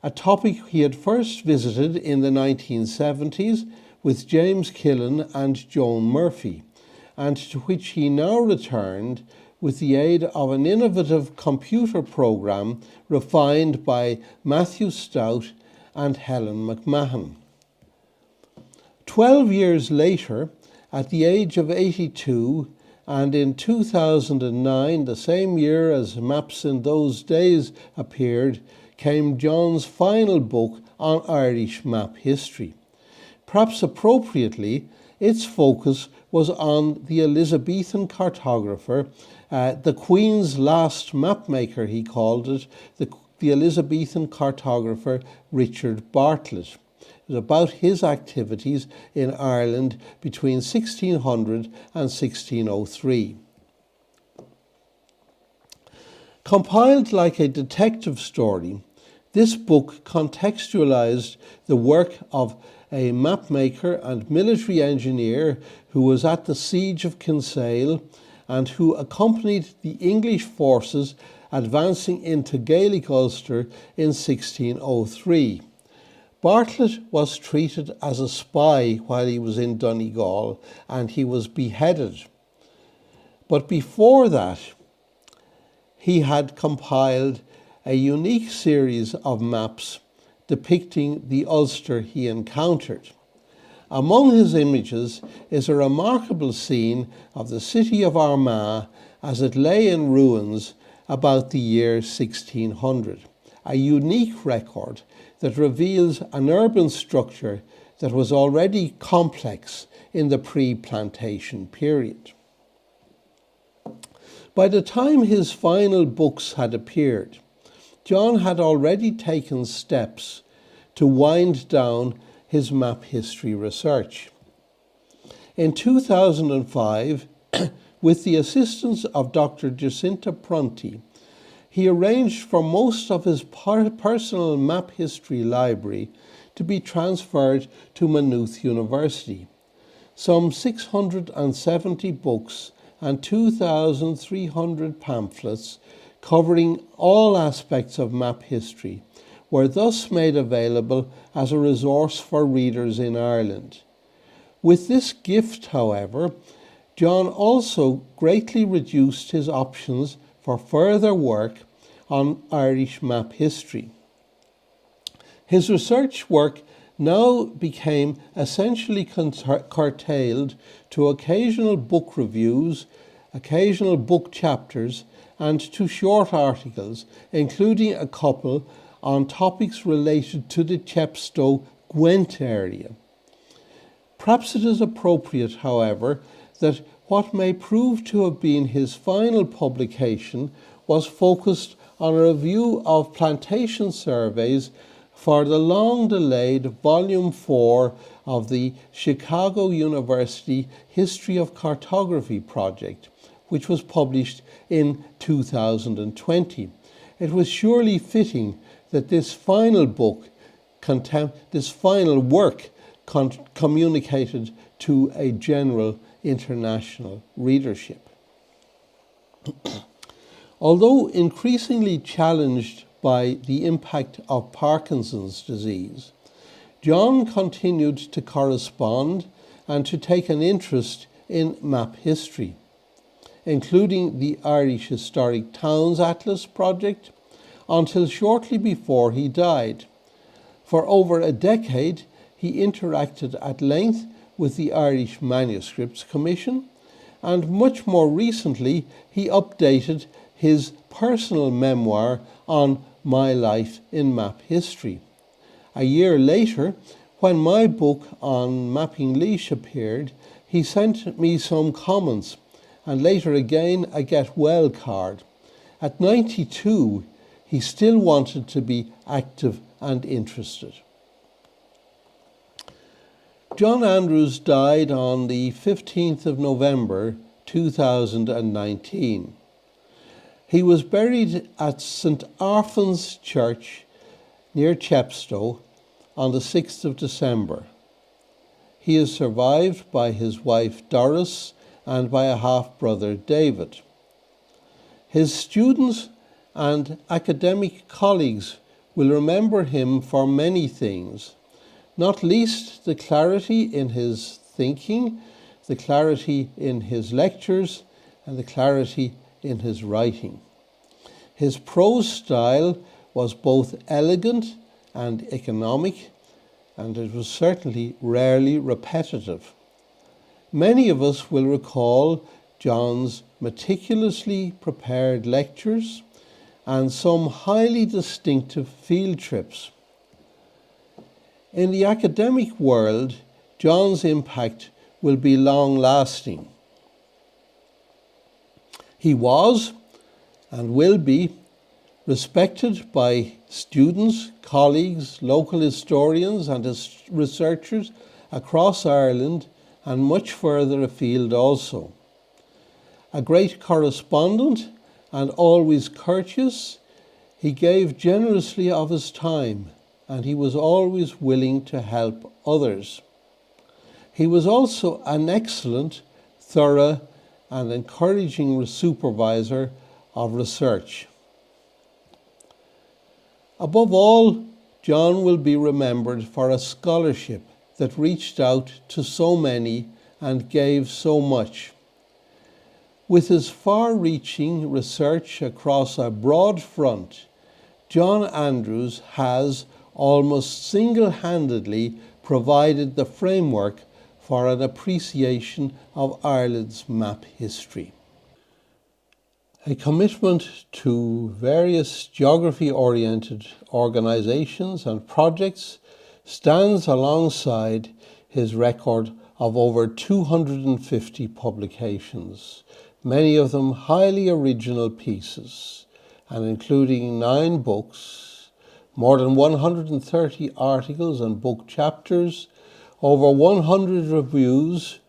a topic he had first visited in the 1970s with James Killen and Joan Murphy, and to which he now returned with the aid of an innovative computer program refined by Matthew Stout and Helen McMahon. 12 years later, at the age of 82, and in 2009, the same year as Maps in Those Days appeared, came John's final book on Irish map history. Perhaps appropriately, its focus was on the Elizabethan cartographer, the Queen's last mapmaker, he called it, the Elizabethan cartographer Richard Bartlett. It was about his activities in Ireland between 1600 and 1603. Compiled like a detective story, this book contextualized the work of a mapmaker and military engineer who was at the siege of Kinsale and who accompanied the English forces advancing into Gaelic Ulster in 1603. Bartlett was treated as a spy while he was in Donegal and he was beheaded. But before that, he had compiled a unique series of maps depicting the Ulster he encountered. Among his images is a remarkable scene of the city of Armagh as it lay in ruins about the year 1600, a unique record that reveals an urban structure that was already complex in the pre-plantation period. By the time his final books had appeared, John had already taken steps to wind down his map history research. In 2005, with the assistance of Dr. Jacinta Prunty, he arranged for most of his personal map history library to be transferred to Maynooth University. Some 670 books and 2,300 pamphlets covering all aspects of map history were thus made available as a resource for readers in Ireland. With this gift, however, John also greatly reduced his options for further work on Irish map history. His research work now became essentially curtailed to occasional book reviews, occasional book chapters, and to short articles, including a couple on topics related to the Chepstow Gwent area. Perhaps it is appropriate, however, that what may prove to have been his final publication was focused on a review of plantation surveys for the long-delayed Volume 4 of the Chicago University History of Cartography project, which was published in 2020. It was surely fitting that this final work communicated to a general international readership. Although increasingly challenged by the impact of Parkinson's disease, John continued to correspond and to take an interest in map history, including the Irish Historic Towns Atlas project, until shortly before he died. For over a decade, he interacted at length with the Irish Manuscripts Commission, and much more recently, he updated his personal memoir on my life in map history. A year later, when my book on Mapping Laois appeared, he sent me some comments, and later again a get well card. At 92, he still wanted to be active and interested. John Andrews died on the 15th of November 2019. He was buried at St. Arfan's Church near Chepstow on the 6th of December. He is survived by his wife Doris and by a half-brother David. His students and academic colleagues will remember him for many things, not least the clarity in his thinking, the clarity in his lectures, and the clarity in his writing. His prose style was both elegant and economic, and it was certainly rarely repetitive. Many of us will recall John's meticulously prepared lectures and some highly distinctive field trips. In the academic world, John's impact will be long-lasting. He was, and will be, respected by students, colleagues, local historians and researchers across Ireland and much further afield also. A great correspondent and always courteous, he gave generously of his time, and he was always willing to help others. He was also an excellent, thorough and encouraging supervisor of research. Above all, John will be remembered for a scholarship that reached out to so many and gave so much. With his far-reaching research across a broad front, John Andrews has almost single-handedly provided the framework for an appreciation of Ireland's map history. A commitment to various geography-oriented organisations and projects stands alongside his record of over 250 publications, many of them highly original pieces, and including 9 books, more than 130 articles and book chapters, over 100 reviews,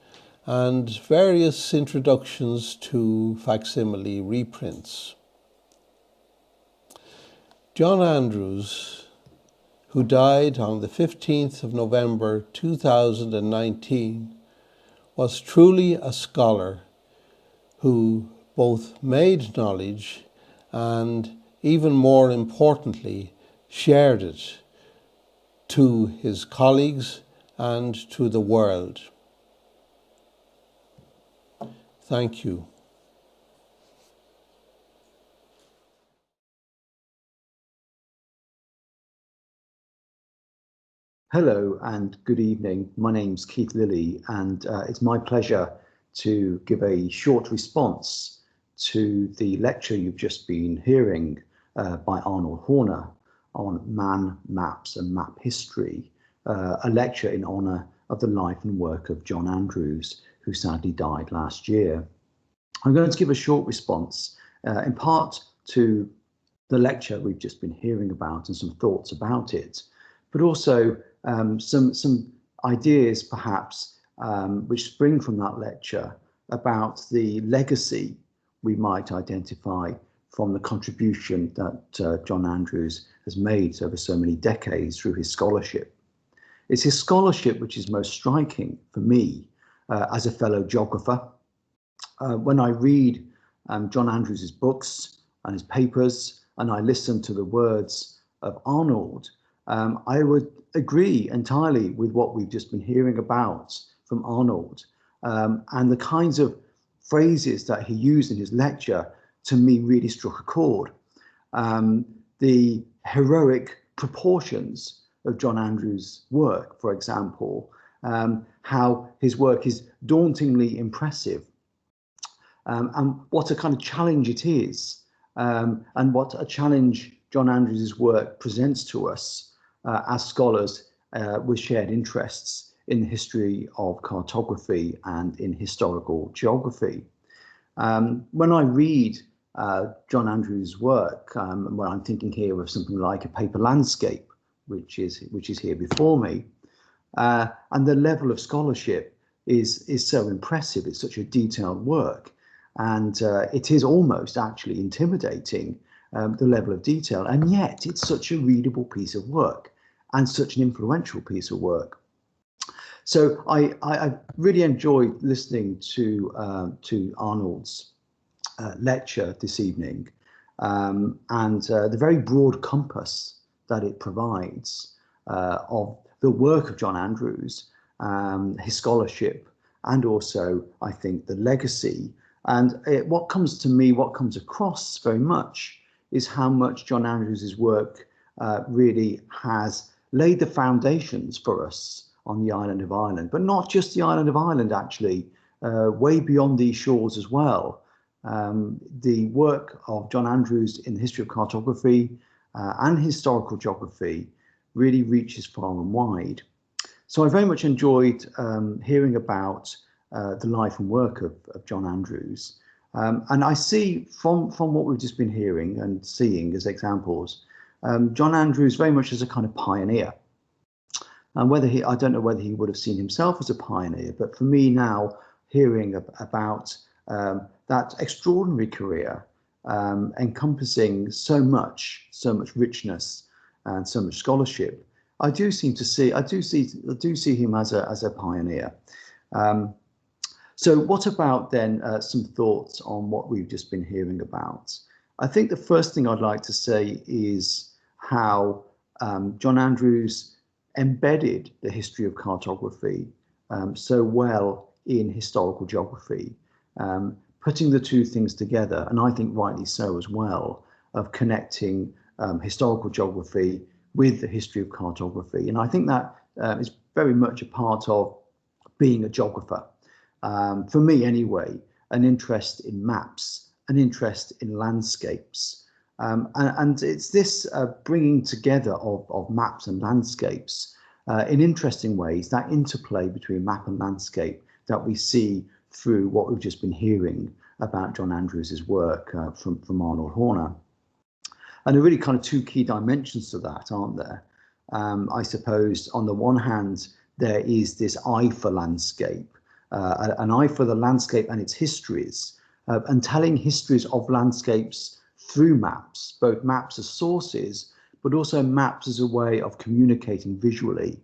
and various introductions to facsimile reprints. John Andrews, who died on the 15th of November 2019, was truly a scholar who both made knowledge and, even more importantly, shared it to his colleagues and to the world. Thank you. Hello and good evening. My name's Keith Lilly, and it's my pleasure to give a short response to the lecture you've just been hearing by Arnold Horner on Man, Maps and Map History, a lecture in honour of the life and work of John Andrews, who sadly died last year. I'm going to give a short response, in part to the lecture we've just been hearing about and some thoughts about it, but also some ideas perhaps which spring from that lecture about the legacy we might identify from the contribution that John Andrews has made over so many decades through his scholarship. It's his scholarship which is most striking for me as a fellow geographer. When I read John Andrews' books and his papers, and I listen to the words of Arnold, I would agree entirely with what we've just been hearing about from Arnold, and the kinds of phrases that he used in his lecture to me really struck a chord. The heroic proportions of John Andrews' work, for example, how his work is dauntingly impressive, and what a kind of challenge it is, and what a challenge John Andrews' work presents to us as scholars with shared interests in the history of cartography and in historical geography. When I read John Andrews' work, well, I'm thinking here of something like A Paper Landscape, which is here before me, and the level of scholarship is so impressive. It's such a detailed work, and it is almost actually intimidating, the level of detail, and yet it's such a readable piece of work and such an influential piece of work. So I really enjoyed listening to Arnold's lecture this evening, and the very broad compass that it provides of the work of John Andrews, his scholarship, and also, I think, the legacy. And what comes across very much is how much John Andrews' work really has laid the foundations for us on the island of Ireland, but not just the island of Ireland, actually, way beyond these shores as well. The work of John Andrews in the history of cartography and historical geography really reaches far and wide. So I very much enjoyed hearing about the life and work of John Andrews. And I see from what we've just been hearing and seeing as examples, John Andrews very much as a kind of pioneer. And I don't know whether he would have seen himself as a pioneer, but for me now, hearing about that extraordinary career, encompassing so much richness and so much scholarship, I do see him as a pioneer. So what about then some thoughts on what we've just been hearing about? I think the first thing I'd like to say is how John Andrews embedded the history of cartography so well in historical geography, putting the two things together, and I think rightly so as well, of connecting historical geography with the history of cartography. And I think that is very much a part of being a geographer. For me anyway, an interest in maps, an interest in landscapes. And it's this bringing together of maps and landscapes in interesting ways, that interplay between map and landscape that we see through what we've just been hearing about John Andrews' work from Arnold Horner. And there are really kind of two key dimensions to that, aren't there? I suppose on the one hand, there is this eye for landscape, an eye for the landscape and its histories, and telling histories of landscapes through maps, both maps as sources, but also maps as a way of communicating visually.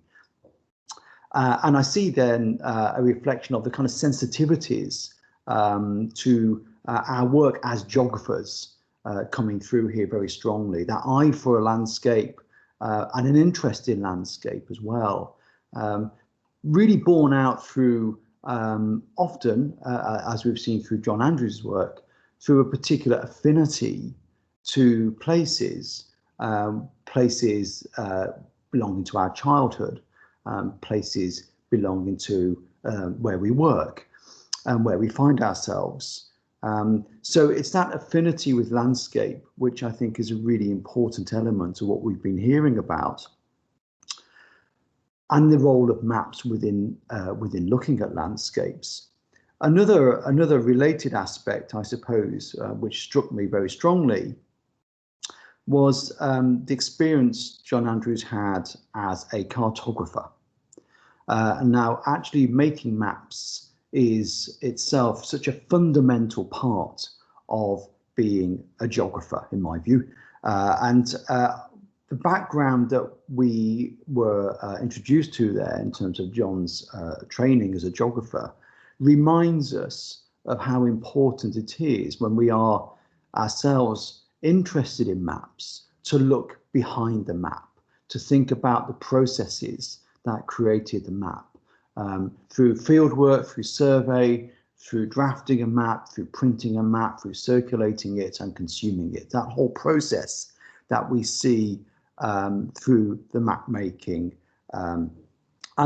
And I see then a reflection of the kind of sensitivities to our work as geographers coming through here very strongly. That eye for a landscape and an interest in landscape as well, really borne out through often, as we've seen through John Andrews' work, through a particular affinity to places, places belonging to our childhood, places belonging to where we work and where we find ourselves. So it's that affinity with landscape, which I think is a really important element of what we've been hearing about, and the role of maps within looking at landscapes. Another related aspect, I suppose, which struck me very strongly, was the experience John Andrews had as a cartographer. Now, actually making maps is itself such a fundamental part of being a geographer, in my view. The background that we were introduced to there in terms of John's training as a geographer reminds us of how important it is when we are ourselves interested in maps to look behind the map, to think about the processes that created the map, through fieldwork, through survey, through drafting a map, through printing a map, through circulating it and consuming it. That whole process that we see through the map making and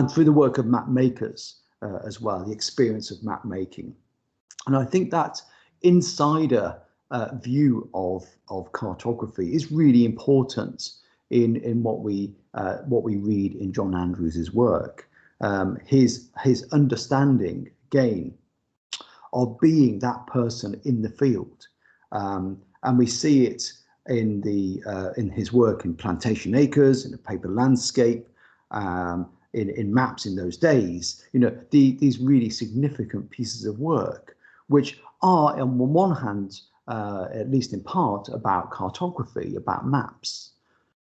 through the work of map makers as well, the experience of map making. And I think that insider view of cartography is really important in what we read in John Andrews's work. His understanding, again, of being that person in the field, and we see it in his work in Plantation Acres, in the paper landscape, in maps in those days. You know, these really significant pieces of work, which are on one hand, at least in part, about cartography, about maps,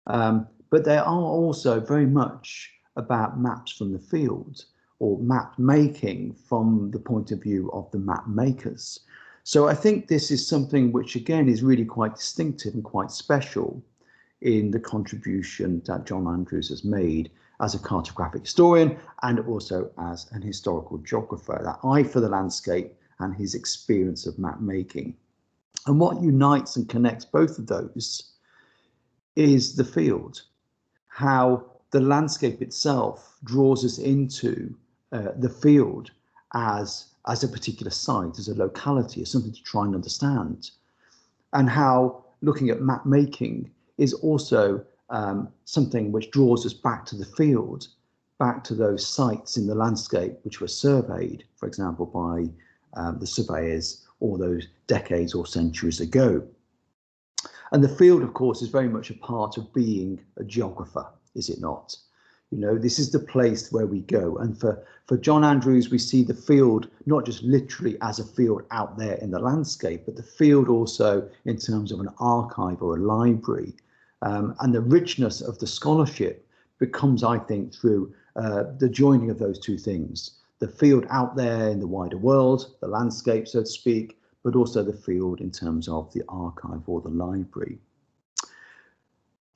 but they are also very much about maps from the field, or map making from the point of view of the map makers. So I think this is something which, again, is really quite distinctive and quite special in the contribution that John Andrews has made as a cartographic historian and also as an historical geographer, that eye for the landscape and his experience of map making. And what unites and connects both of those is the field, how the landscape itself draws us into the field as a particular site, as a locality, as something to try and understand, and how looking at map making is also something which draws us back to the field, back to those sites in the landscape which were surveyed, for example, by the surveyors all those decades or centuries ago. And the field, of course, is very much a part of being a geographer, is it not? You know, this is the place where we go. And for John Andrews, we see the field not just literally as a field out there in the landscape, but the field also in terms of an archive or a library. And the richness of the scholarship becomes, I think, through the joining of those two things. The field out there in the wider world, the landscape, so to speak, but also the field in terms of the archive or the library.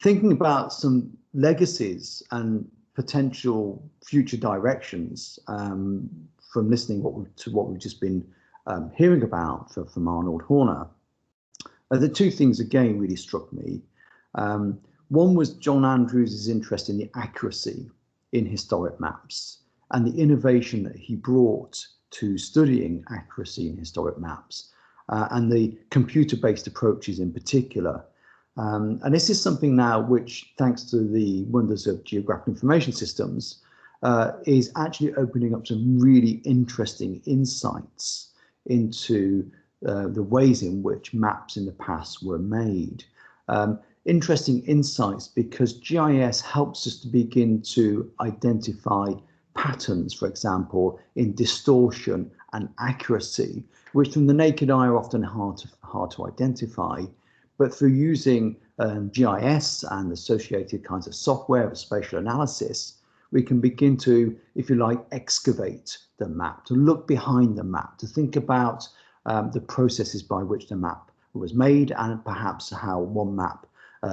Thinking about some legacies and potential future directions from listening to what we've just been hearing about from Arnold Horner, the two things again really struck me. One was John Andrews' interest in the accuracy in historic maps and the innovation that he brought to studying accuracy in historic maps and the computer-based approaches in particular. And this is something now which, thanks to the wonders of geographic information systems, is actually opening up some really interesting insights into the ways in which maps in the past were made. Interesting insights because GIS helps us to begin to identify patterns, for example, in distortion and accuracy, which from the naked eye are often hard to identify. But through using GIS and associated kinds of software of spatial analysis, we can begin to, if you like, excavate the map, to look behind the map, to think about the processes by which the map was made and perhaps how one map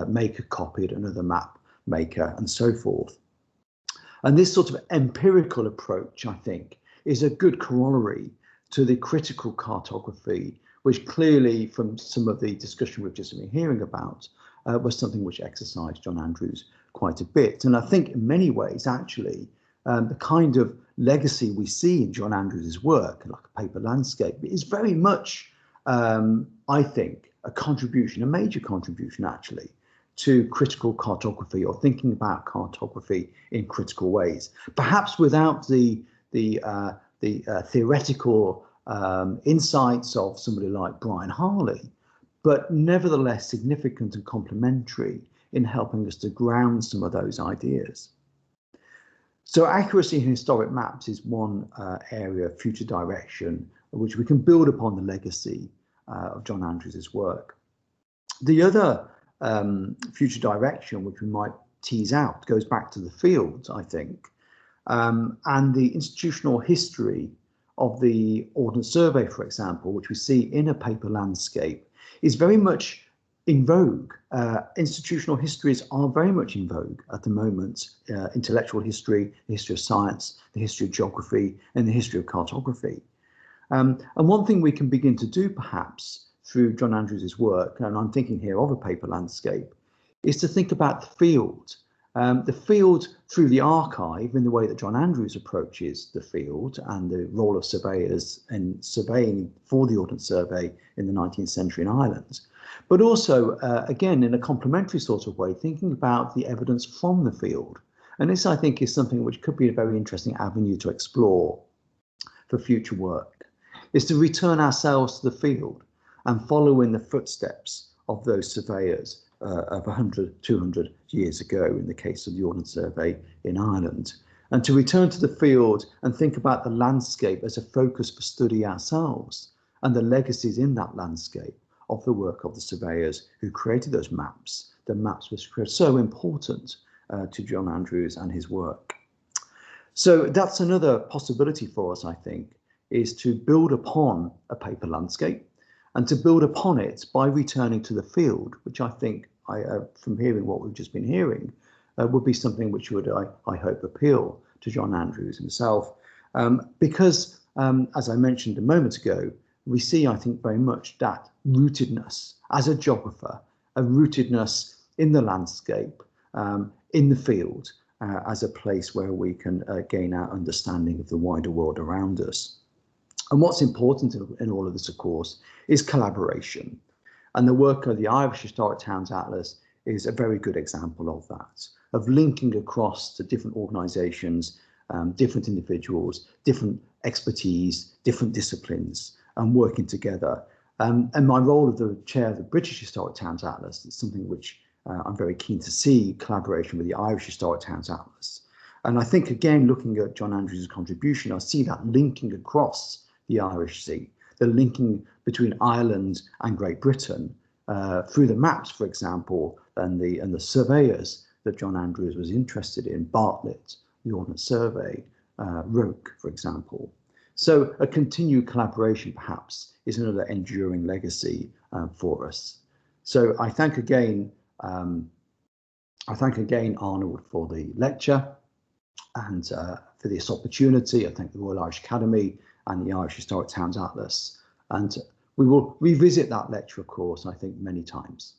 maker copied another map maker and so forth. And this sort of empirical approach, I think, is a good corollary to the critical cartography, which clearly, from some of the discussion we've just been hearing about, was something which exercised John Andrews quite a bit. And I think in many ways, actually, the kind of legacy we see in John Andrews' work, like a paper landscape, is very much, I think, a contribution, a major contribution, actually, to critical cartography or thinking about cartography in critical ways. Perhaps without the theoretical insights of somebody like Brian Harley, but nevertheless significant and complementary in helping us to ground some of those ideas. So accuracy in historic maps is one area of future direction which we can build upon the legacy of John Andrews's work. The other future direction which we might tease out goes back to the field, I think, and the institutional history of the Ordnance Survey, for example, which we see in a paper landscape, is very much in vogue. Institutional histories are very much in vogue at the moment. Intellectual history, the history of science, the history of geography, and the history of cartography. And one thing we can begin to do perhaps through John Andrews's work, and I'm thinking here of a paper landscape, is to think about the field. The field through the archive in the way that John Andrews approaches the field and the role of surveyors in surveying for the Ordnance Survey in the 19th century in Ireland. But also, again, in a complementary sort of way, thinking about the evidence from the field. And this, I think, is something which could be a very interesting avenue to explore for future work, is to return ourselves to the field and follow in the footsteps of those surveyors of 100, 200 years ago in the case of the Ordnance Survey in Ireland, and to return to the field and think about the landscape as a focus for study ourselves and the legacies in that landscape of the work of the surveyors who created those maps, the maps which were so important to John Andrews and his work. So that's another possibility for us, I think, is to build upon a paper landscape and to build upon it by returning to the field, which I think, from hearing what we've just been hearing, would be something which would, I hope, appeal to John Andrews himself. Because, as I mentioned a moment ago, we see, I think, very much that rootedness as a geographer, a rootedness in the landscape, in the field, as a place where we can gain our understanding of the wider world around us. And what's important in all of this, of course, is collaboration. And the work of the Irish Historic Towns Atlas is a very good example of that, of linking across to different organisations, different individuals, different expertise, different disciplines, and working together. And my role as the chair of the British Historic Towns Atlas is something which I'm very keen to see, collaboration with the Irish Historic Towns Atlas. And I think, again, looking at John Andrews' contribution, I see that linking across the Irish Sea, the linking between Ireland and Great Britain through the maps, for example, and the surveyors that John Andrews was interested in, Bartlett, the Ordnance Survey, Roke, for example. So a continued collaboration, perhaps, is another enduring legacy for us. So I thank again Arnold for the lecture and for this opportunity. I thank the Royal Irish Academy and the Irish Historic Towns Atlas. And we will revisit that lecture, of course, I think, many times.